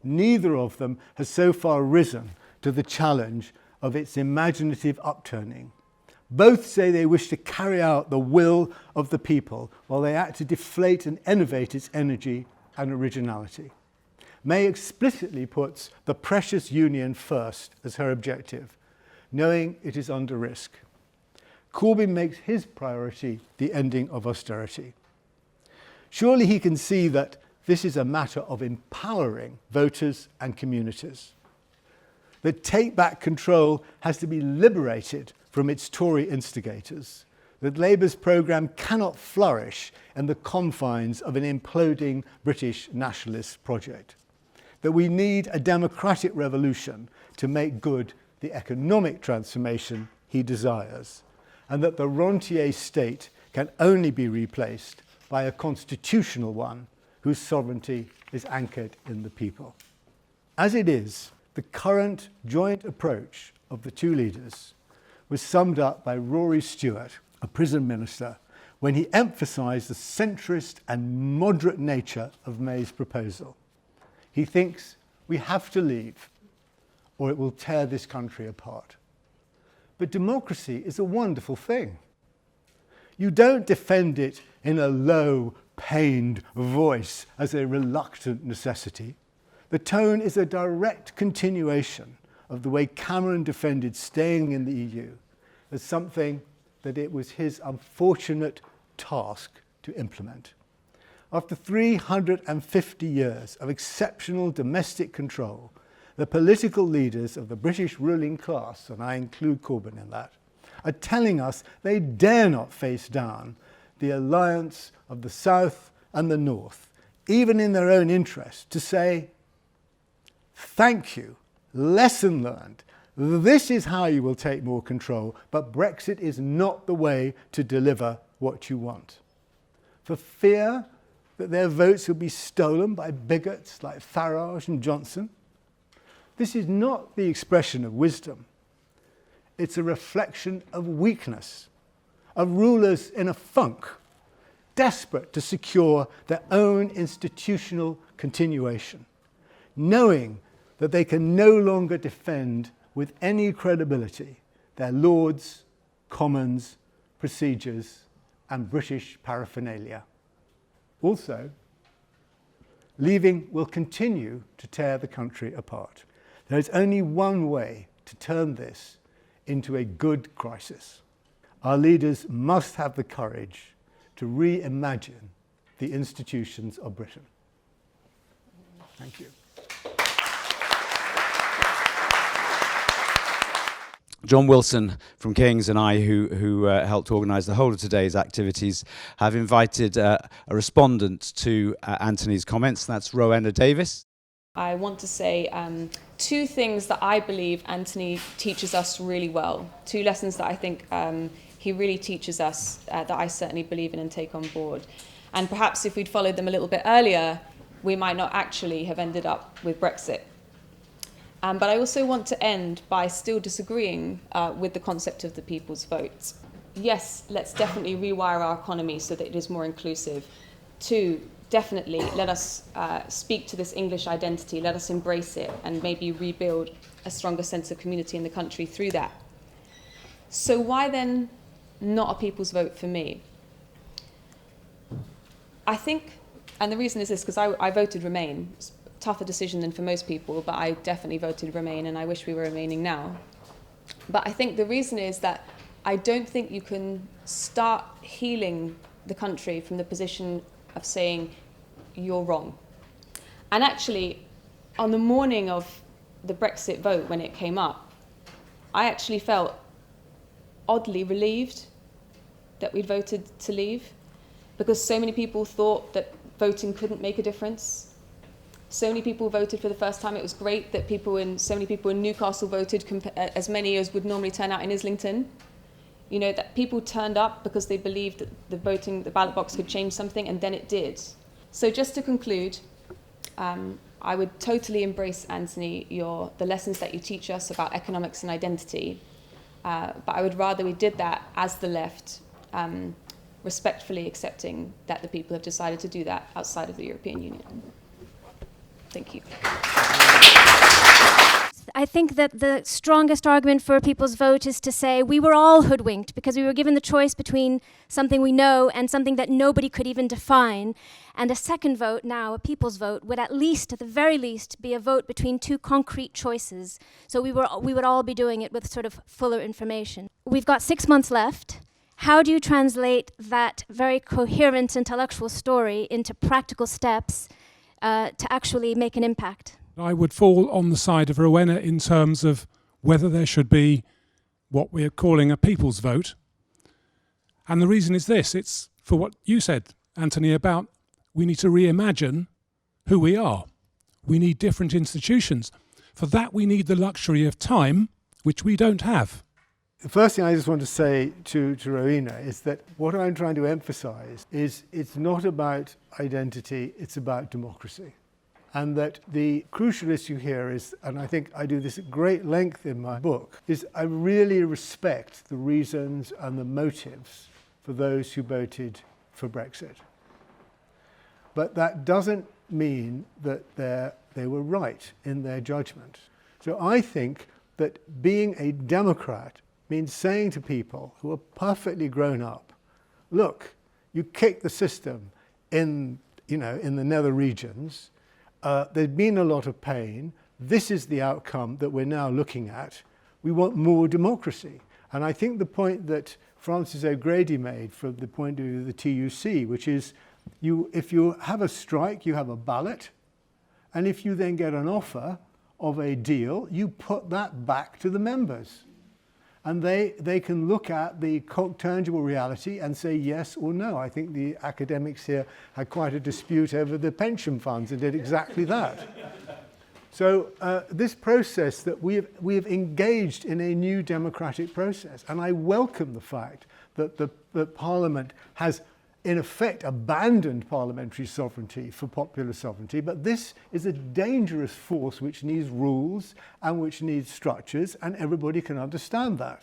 Speaker 2: Neither of them has so far risen to the challenge of its imaginative upturning. Both say they wish to carry out the will of the people while they act to deflate and innovate its energy and originality. May explicitly puts the precious union first as her objective, knowing it is under risk. Corbyn makes his priority the ending of austerity. Surely he can see that this is a matter of empowering voters and communities. That take back control has to be liberated from its Tory instigators. That Labour's programme cannot flourish in the confines of an imploding British nationalist project. That we need a democratic revolution to make good the economic transformation he desires. And that the Rentier State can only be replaced by a constitutional one whose sovereignty is anchored in the people. As it is, the current joint approach of the two leaders was summed up by Rory Stewart, a prison minister, when he emphasised the centrist and moderate nature of May's proposal. He thinks we have to leave or it will tear this country apart. But democracy is a wonderful thing. You don't defend it in a low, pained voice as a reluctant necessity. The tone is a direct continuation of the way Cameron defended staying in the EU as something that it was his unfortunate task to implement. After 350 years of exceptional domestic control, the political leaders of the British ruling class, and I include Corbyn in that, are telling us they dare not face down the alliance of the South and the North, even in their own interest, to say, thank you, lesson learned. This is how you will take more control, but Brexit is not the way to deliver what you want. For fear that their votes will be stolen by bigots like Farage and Johnson, this is not the expression of wisdom. It's a reflection of weakness, of rulers in a funk, desperate to secure their own institutional continuation, knowing that they can no longer defend with any credibility their Lords, Commons, procedures, and British paraphernalia. Also, leaving will continue to tear the country apart. There is only one way to turn this into a good crisis. Our leaders must have the courage to reimagine the institutions of Britain. Thank you.
Speaker 3: John Wilson from King's and I, who helped organise the whole of today's activities, have invited a respondent to Anthony's comments. That's Rowena Davis.
Speaker 5: I want to say two things that I believe Anthony teaches us really well. Two lessons that I think he really teaches us that I certainly believe in and take on board. And perhaps if we'd followed them a little bit earlier, we might not actually have ended up with Brexit. But I also want to end by still disagreeing with the concept of the people's vote. Yes, let's definitely rewire our economy so that it is more inclusive. Two, definitely let us speak to this English identity, let us embrace it and maybe rebuild a stronger sense of community in the country through that. So why then not a people's vote for me? I think, and the reason is this, because I voted Remain. It's a tougher decision than for most people, but I definitely voted Remain and I wish we were remaining now. But I think the reason is that I don't think you can start healing the country from the position of saying you're wrong. And actually, on the morning of the Brexit vote, when it came up, I actually felt oddly relieved that we'd voted to leave, because so many people thought that voting couldn't make a difference. So many people voted for the first time. It was great that so many people in Newcastle voted, as many as would normally turn out in Islington. You know, that people turned up because they believed that the ballot box could change something, and then it did. So just to conclude, I would totally embrace, Anthony, the lessons that you teach us about economics and identity. But I would rather we did that as the left, respectfully accepting that the people have decided to do that outside of the European Union. Thank you.
Speaker 6: I think that the strongest argument for a people's vote is to say we were all hoodwinked because we were given the choice between something we know and something that nobody could even define. And a second vote now, a people's vote, would at the very least, be a vote between two concrete choices. So we would all be doing it with sort of fuller information. We've got 6 months left. How do you translate that very coherent intellectual story into practical steps to actually make an impact?
Speaker 7: I would fall on the side of Rowena in terms of whether there should be what we're calling a people's vote. And the reason is this, it's for what you said, Anthony, about we need to reimagine who we are. We need different institutions. For that, we need the luxury of time, which we don't have.
Speaker 2: The first thing I just want to say to Rowena is that what I'm trying to emphasize is it's not about identity, it's about democracy. And that the crucial issue here is, and I think I do this at great length in my book, is I really respect the reasons and the motives for those who voted for Brexit. But that doesn't mean that they were right in their judgment. So I think that being a Democrat means saying to people who are perfectly grown up, look, you kicked the system in the nether regions. There's been a lot of pain. This is the outcome that we're now looking at. We want more democracy. And I think the point that Francis O'Grady made from the point of view of the TUC, which is if you have a strike, you have a ballot. And if you then get an offer of a deal, you put that back to the members. And they can look at the tangible reality and say yes or no. I think the academics here had quite a dispute over the pension funds and did exactly that. So this process that we have engaged in a new democratic process. And I welcome the fact that the Parliament has in effect abandoned parliamentary sovereignty for popular sovereignty, but this is a dangerous force which needs rules and which needs structures, and everybody can understand that.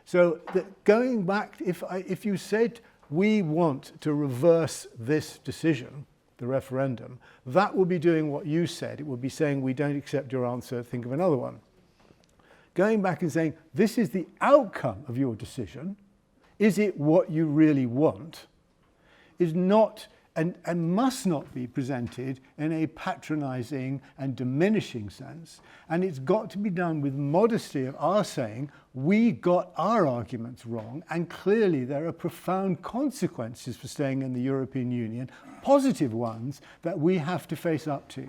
Speaker 2: So going back, if you said we want to reverse this decision, the referendum, that would be doing what you said. It would be saying we don't accept your answer, think of another one. Going back and saying this is the outcome of your decision, is it what you really want, is not and must not be presented in a patronising and diminishing sense. And it's got to be done with modesty of our saying, we got our arguments wrong, and clearly there are profound consequences for staying in the European Union, positive ones, that we have to face up to.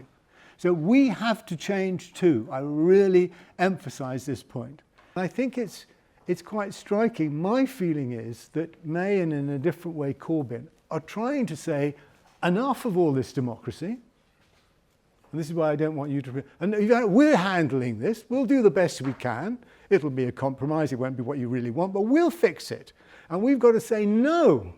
Speaker 2: So we have to change too. I really emphasise this point. I think it's quite striking. My feeling is that May, and in a different way Corbyn, are trying to say, enough of all this democracy. And this is why I don't want you to... And we're handling this. We'll do the best we can. It'll be a compromise. It won't be what you really want, but we'll fix it. And we've got to say, no,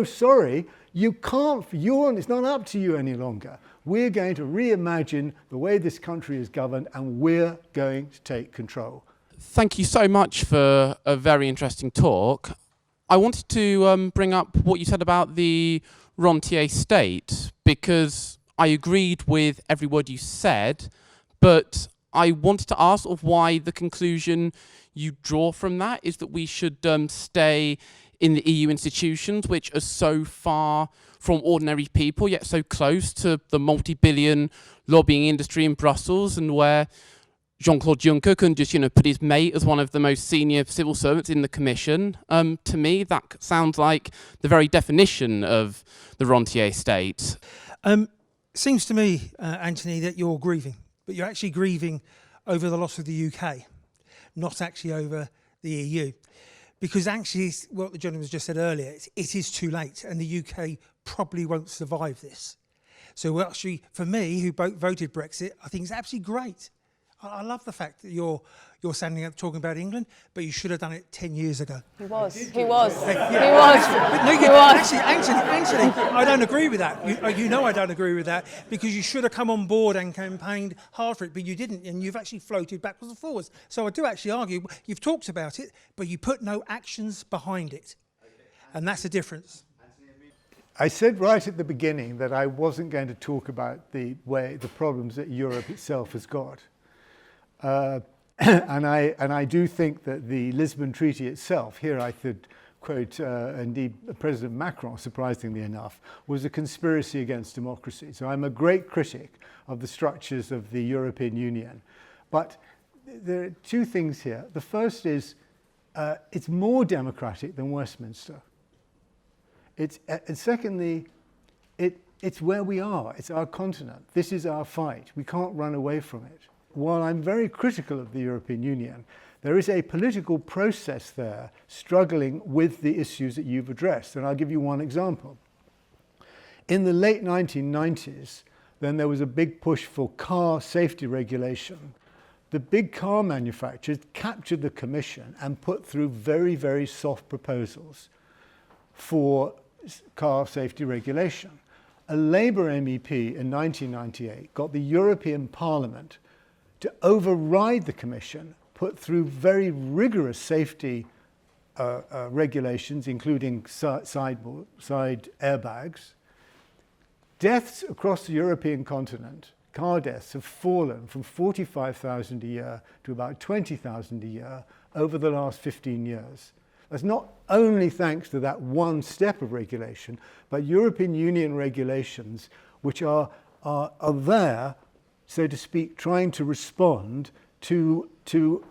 Speaker 2: sorry, you can't, it's not up to you any longer. We're going to reimagine the way this country is governed, and we're going to take control.
Speaker 8: Thank you so much for a very interesting talk. I wanted to bring up what you said about the Rentier State, because I agreed with every word you said, but I wanted to ask of why the conclusion you draw from that is that we should stay in the EU institutions, which are so far from ordinary people, yet so close to the multi-billion lobbying industry in Brussels, and where Jean-Claude Juncker can just, put his mate as one of the most senior civil servants in the Commission. To me, that sounds like the very definition of the Rentier State.
Speaker 9: Seems to me, Anthony, that you're grieving, but you're actually grieving over the loss of the UK, not actually over the EU. Because actually, what the gentleman just said earlier, it is too late, and the UK probably won't survive this. So actually, for me, who voted Brexit, I think it's absolutely great. I love the fact that you're standing up talking about England, but you should have done it 10 years ago.
Speaker 5: He was.
Speaker 9: Actually, Anthony, I don't agree with that. I don't agree with that, because you should have come on board and campaigned hard for it, but you didn't, and you've actually floated backwards and forwards. So I do actually argue, you've talked about it, but you put no actions behind it. And that's the difference.
Speaker 2: I said right at the beginning that I wasn't going to talk about the problems that Europe itself has got. And I do think that the Lisbon Treaty itself, here I could quote indeed President Macron, surprisingly enough, was a conspiracy against democracy. So I'm a great critic of the structures of the European Union. But there are two things here. The first is it's more democratic than Westminster. And secondly, it's where we are. It's our continent. This is our fight. We can't run away from it. While I'm very critical of the European Union, there is a political process there struggling with the issues that you've addressed. And I'll give you one example. In the late 1990s, then there was a big push for car safety regulation. The big car manufacturers captured the Commission and put through very, very soft proposals for car safety regulation. A Labour MEP in 1998 got the European Parliament to override the Commission, put through very rigorous safety regulations, including side airbags. Deaths across the European continent, car deaths, have fallen from 45,000 a year to about 20,000 a year over the last 15 years. That's not only thanks to that one step of regulation, but European Union regulations which are there, so to speak, trying to respond to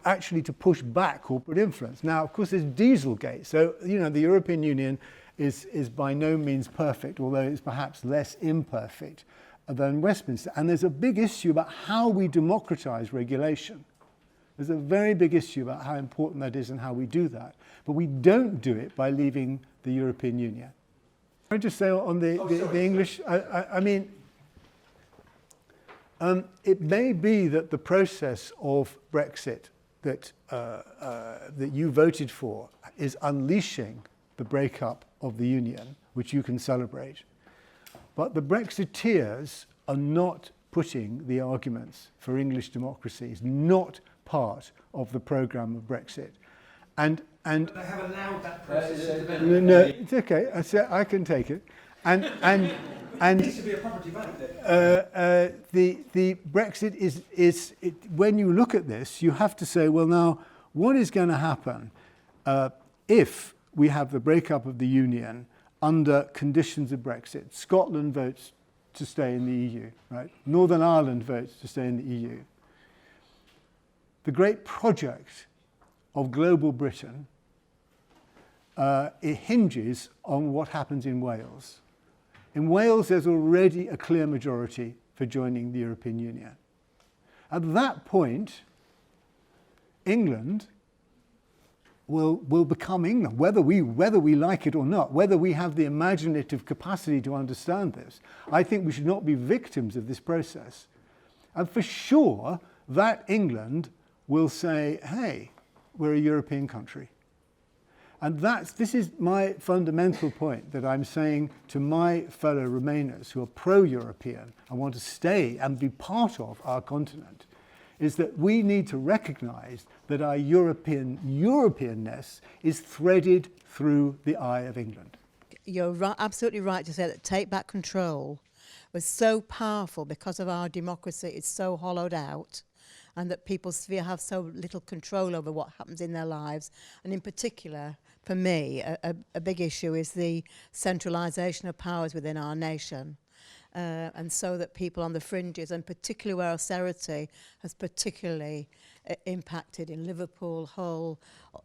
Speaker 2: actually to push back corporate influence. Now, of course, there's Dieselgate. So, the European Union is by no means perfect, although it's perhaps less imperfect than Westminster. And there's a big issue about how we democratize regulation. There's a very big issue about how important that is and how we do that. But we don't do it by leaving the European Union. Can I just say on the English, it may be that the process of Brexit that you voted for is unleashing the breakup of the Union, which you can celebrate. But the Brexiteers are not putting the arguments for English democracy. It's not part of the programme of Brexit. And
Speaker 1: but they have allowed that process to develop.
Speaker 2: No, it's okay. I can take it. And
Speaker 1: it needs to be a property vote.
Speaker 2: The Brexit is when you look at this, you have to say, well, now, what is going to happen if we have the breakup of the Union under conditions of Brexit. Scotland votes to stay in the EU, right? Northern Ireland votes to stay in the EU. The great project of global Britain, it hinges on what happens in Wales. In Wales, there's already a clear majority for joining the European Union. At that point, England will become England, whether we like it or not, whether we have the imaginative capacity to understand this. I think we should not be victims of this process. And for sure, that England will say, hey, we're a European country. And this is my fundamental point that I'm saying to my fellow Remainers who are pro-European and want to stay and be part of our continent, is that we need to recognize that our Europeanness is threaded through the eye of England.
Speaker 10: You're right, absolutely right to say that take back control was so powerful because of our democracy. It's so hollowed out, and that people have so little control over what happens in their lives. And in particular, for me, a big issue is the centralisation of powers within our nation. And so that people on the fringes, and particularly where austerity has particularly impacted in Liverpool, Hull,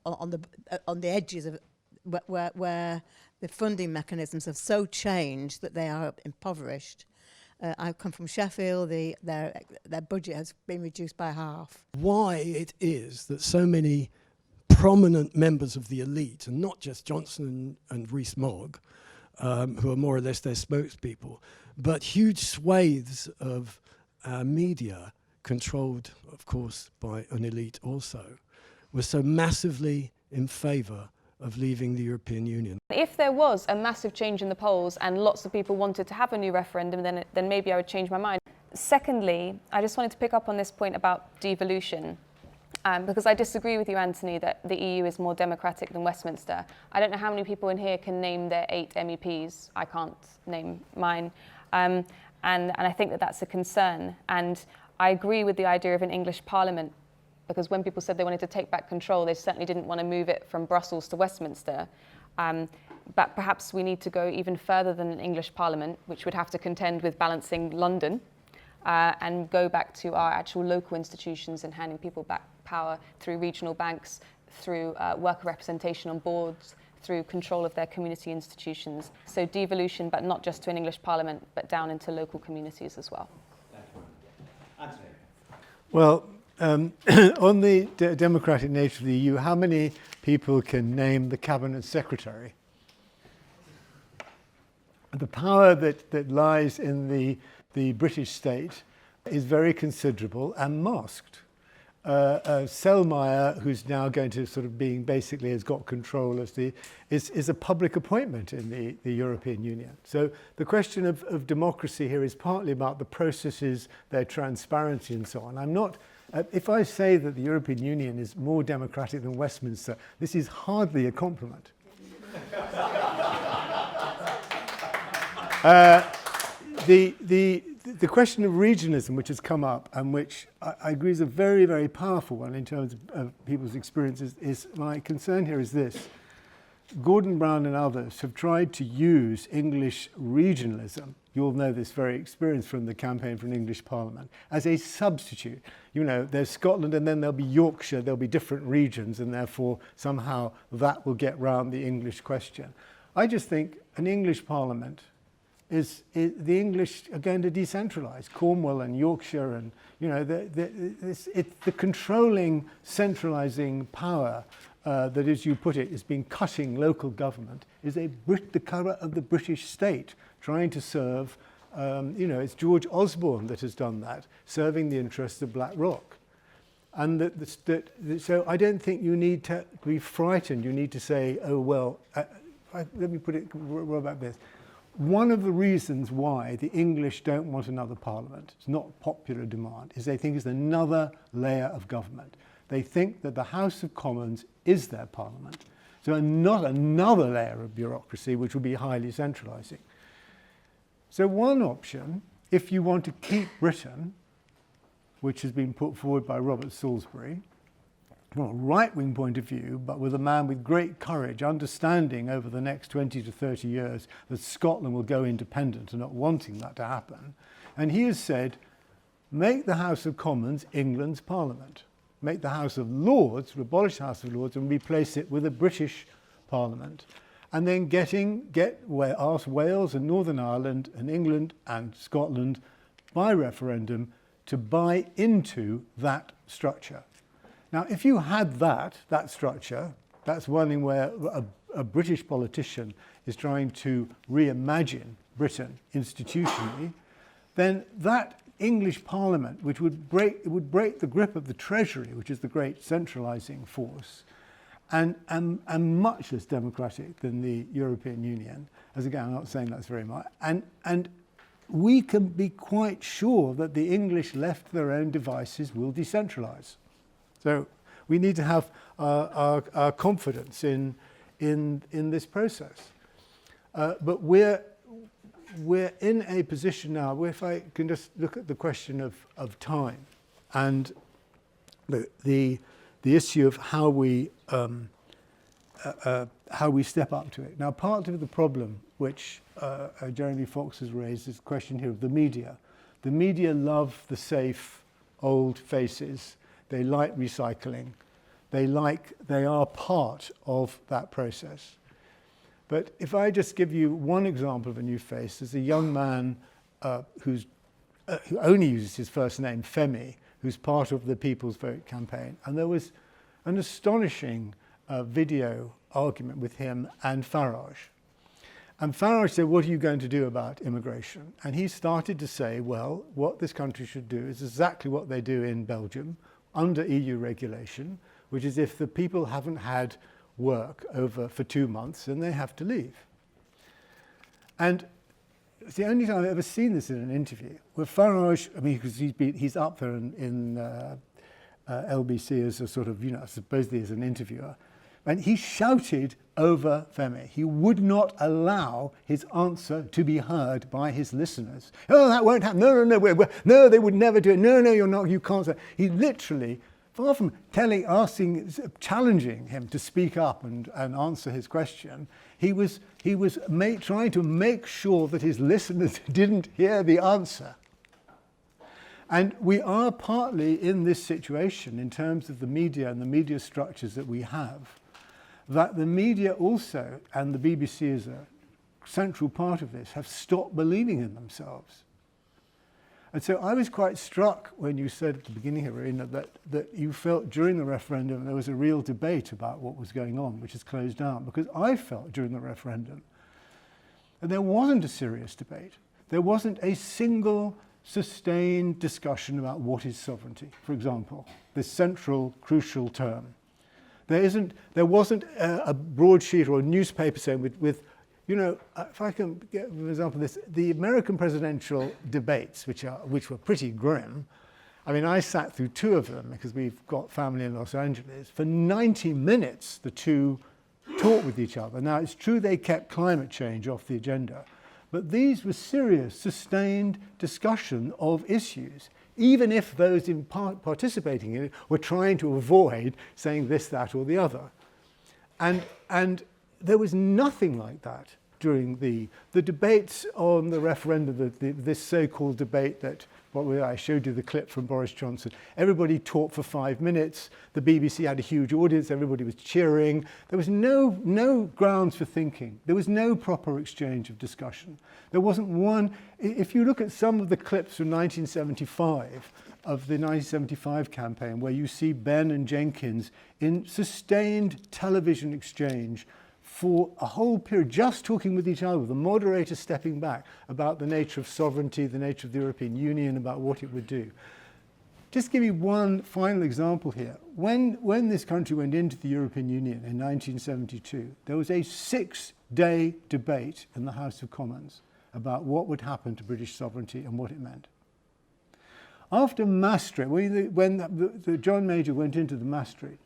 Speaker 10: on the edges of where the funding mechanisms have so changed that they are impoverished. I come from Sheffield. Their budget has been reduced by half.
Speaker 11: Why it is that so many prominent members of the elite, and not just Johnson and Rees-Mogg, who are more or less their spokespeople, but huge swathes of media, controlled, of course, by an elite also, were so massively in favour of leaving the European Union.
Speaker 5: If there was a massive change in the polls and lots of people wanted to have a new referendum, then maybe I would change my mind. Secondly, I just wanted to pick up on this point about devolution. Because I disagree with you, Anthony, that the EU is more democratic than Westminster. I don't know how many people in here can name their 8 MEPs. I can't name mine. And I think that that's a concern. And I agree with the idea of an English Parliament, because when people said they wanted to take back control, they certainly didn't want to move it from Brussels to Westminster. But perhaps we need to go even further than an English Parliament, which would have to contend with balancing London, and go back to our actual local institutions and handing people back power through regional banks, through worker representation on boards, through control of their community institutions. So devolution, but not just to an English Parliament, but down into local communities as well.
Speaker 3: Anthony.
Speaker 2: Well, on the democratic nature of the EU, how many people can name the Cabinet Secretary? The power that lies in the British state is very considerable and masked. Selmayr, who's now going to sort of being basically has got control as is a public appointment in the European Union. So the question of democracy here is partly about the processes, their transparency and so on. I'm not, if I say that the European Union is more democratic than Westminster, this is hardly a compliment. The question of regionalism, which has come up and which I agree is a very, very powerful one in terms of people's experiences, is my concern here is this. Gordon Brown and others have tried to use English regionalism, you'll know this very experience from the campaign for an English Parliament, as a substitute. You know, there's Scotland and then there'll be Yorkshire, there'll be different regions, and therefore somehow that will get round the English question. I just think an English Parliament is the English are going to decentralise. Cornwall and Yorkshire and, you know, the controlling, centralising power that, as you put it, is being cutting local government is the colour of the British state trying to serve, you know, it's George Osborne that has done that, serving the interests of Black Rock. And so I don't think you need to be frightened. You need to say, oh, well, let me put it about this. One of the reasons why the English don't want another parliament, it's not popular demand, is they think it's another layer of government. They think that the House of Commons is their parliament, so not another layer of bureaucracy which will be highly centralising. So one option, if you want to keep Britain, which has been put forward by Robert Salisbury, from a right-wing point of view, but with a man with great courage, understanding over the next 20 to 30 years that Scotland will go independent and not wanting that to happen. And he has said, make the House of Commons England's Parliament. Make the House of Lords, abolish the House of Lords and replace it with a British Parliament. And then ask Wales and Northern Ireland and England and Scotland by referendum to buy into that structure. Now, if you had that structure, that's one thing where a British politician is trying to reimagine Britain institutionally, then that English Parliament, which would break the grip of the Treasury, which is the great centralising force, and much less democratic than the European Union. As again, I'm not saying that's very much. And we can be quite sure that the English left to their own devices will decentralise. So we need to have our confidence in this process. But we're in a position now where, if I can just look at the question of time and the issue of how we step up to it. Now, part of the problem which Jeremy Fox has raised is the question here of the media. The media love the safe old faces. They like recycling. They are part of that process. But if I just give you one example of a new face, there's a young man who only uses his first name, Femi, who's part of the People's Vote campaign. And there was an astonishing video argument with him and Farage. And Farage said, what are you going to do about immigration? And he started to say, well, what this country should do is exactly what they do in Belgium under EU regulation, which is if the people haven't had work for 2 months, then they have to leave. And it's the only time I've ever seen this in an interview, where Farage, I mean, because he's up there in LBC as a sort of, supposedly as an interviewer, and he shouted over Femi. He would not allow his answer to be heard by his listeners. Oh, that won't happen. No, no, they would never do it. No, you're not. You can't say. He literally, far from challenging him to speak up and answer his question, he was trying to make sure that his listeners didn't hear the answer. And we are partly in this situation in terms of the media and the media structures that we have, that the media also, and the BBC is a central part of this, have stopped believing in themselves. And so I was quite struck when you said at the beginning, Irina, that you felt during the referendum there was a real debate about what was going on, which has closed down, because I felt during the referendum that there wasn't a serious debate. There wasn't a single sustained discussion about what is sovereignty, for example, this central, crucial term. There wasn't a broadsheet or a newspaper saying with if I can get an example of this, the American presidential debates, which were pretty grim. I mean, I sat through 2 of them because we've got family in Los Angeles. For 90 minutes, the two talked with each other. Now, it's true they kept climate change off the agenda, but these were serious, sustained discussion of issues, even if those participating in it were trying to avoid saying this, that, or the other. And there was nothing like that during the debates on the referendum, this so-called debate that I showed you the clip from Boris Johnson. Everybody talked for 5 minutes. The BBC had a huge audience. Everybody was cheering. There was no grounds for thinking. There was no proper exchange of discussion. There wasn't one. If you look at some of the clips from 1975, of the 1975 campaign, where you see Ben and Jenkins in sustained television exchange for a whole period, just talking with each other, the moderator stepping back about the nature of sovereignty, the nature of the European Union, about what it would do. Just give you one final example here. When this country went into the European Union in 1972, there was a 6-day debate in the House of Commons about what would happen to British sovereignty and what it meant. After Maastricht, when the John Major went into the Maastricht,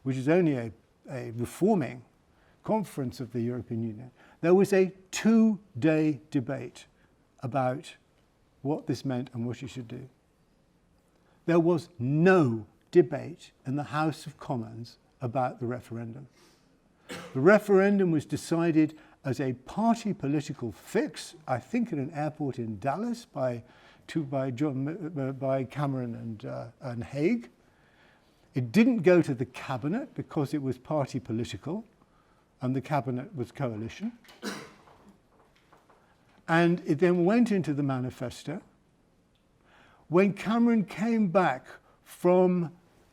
Speaker 2: which is only a reforming conference of the European Union, there was a 2-day debate about what this meant and what you should do. There was no debate in the House of Commons about the referendum. The referendum was decided as a party political fix, I think at an airport in Dallas by Cameron and Hague. It didn't go to the cabinet because it was party political, and the cabinet was coalition. And it then went into the manifesto. When Cameron came back from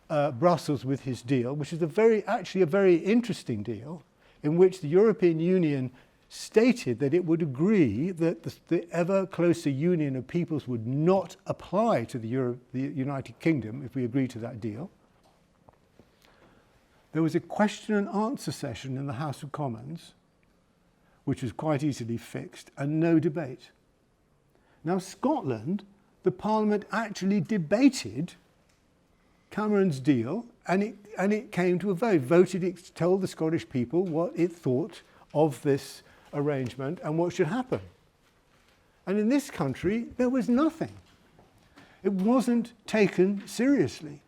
Speaker 2: Brussels with his deal, which is actually a very interesting deal, in which the European Union stated that it would agree that the ever closer union of peoples would not apply to the United Kingdom if we agreed to that deal. There was a question and answer session in the House of Commons, which was quite easily fixed, and no debate. Now, Scotland, the Parliament actually debated Cameron's deal, and it came to a vote. It told the Scottish people what it thought of this arrangement and what should happen. And in this country, there was nothing. It wasn't taken seriously.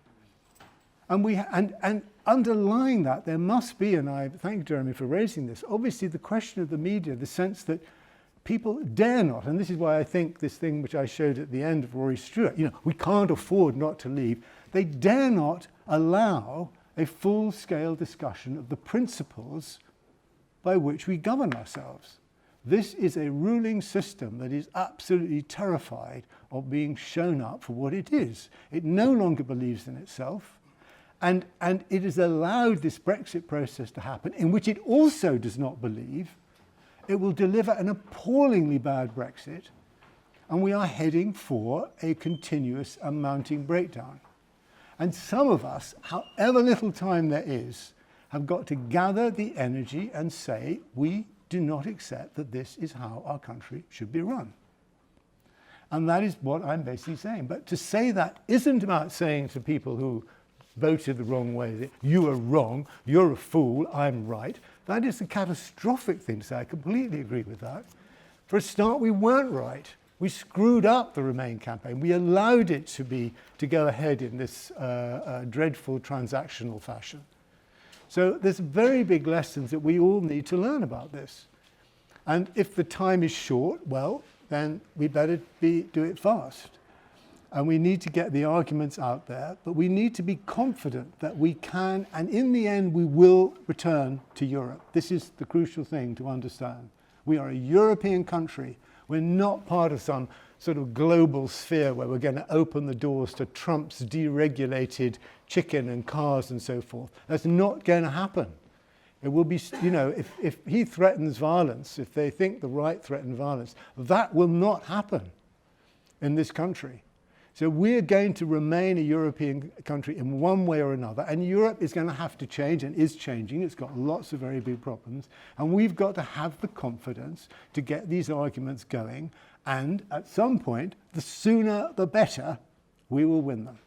Speaker 2: And underlying that, there must be, and I thank Jeremy for raising this, obviously the question of the media, the sense that people dare not, and this is why I think this thing which I showed at the end of Rory Stewart, we can't afford not to leave, they dare not allow a full-scale discussion of the principles by which we govern ourselves. This is a ruling system that is absolutely terrified of being shown up for what it is. It no longer believes in itself, and it has allowed this Brexit process to happen, in which it also does not believe it will deliver an appallingly bad Brexit, and we are heading for a continuous and mounting breakdown. And some of us, however little time there is, have got to gather the energy and say, we do not accept that this is how our country should be run. And that is what I'm basically saying. But to say that isn't about saying to people who voted the wrong way, that you are wrong, you're a fool, I'm right. That is a catastrophic thing to say. I completely agree with that. For a start, we weren't right. We screwed up the Remain campaign. We allowed it to go ahead in this dreadful transactional fashion. So there's very big lessons that we all need to learn about this. And if the time is short, well, then we better do it fast. And we need to get the arguments out there, but we need to be confident that we can, and in the end, we will return to Europe. This is the crucial thing to understand. We are a European country. We're not part of some sort of global sphere where we're going to open the doors to Trump's deregulated chicken and cars and so forth. That's not going to happen. It will be, if he threatens violence, if they think the right threaten violence, that will not happen in this country. So we're going to remain a European country in one way or another, and Europe is going to have to change and is changing. It's got lots of very big problems, and we've got to have the confidence to get these arguments going, and at some point, the sooner the better, we will win them.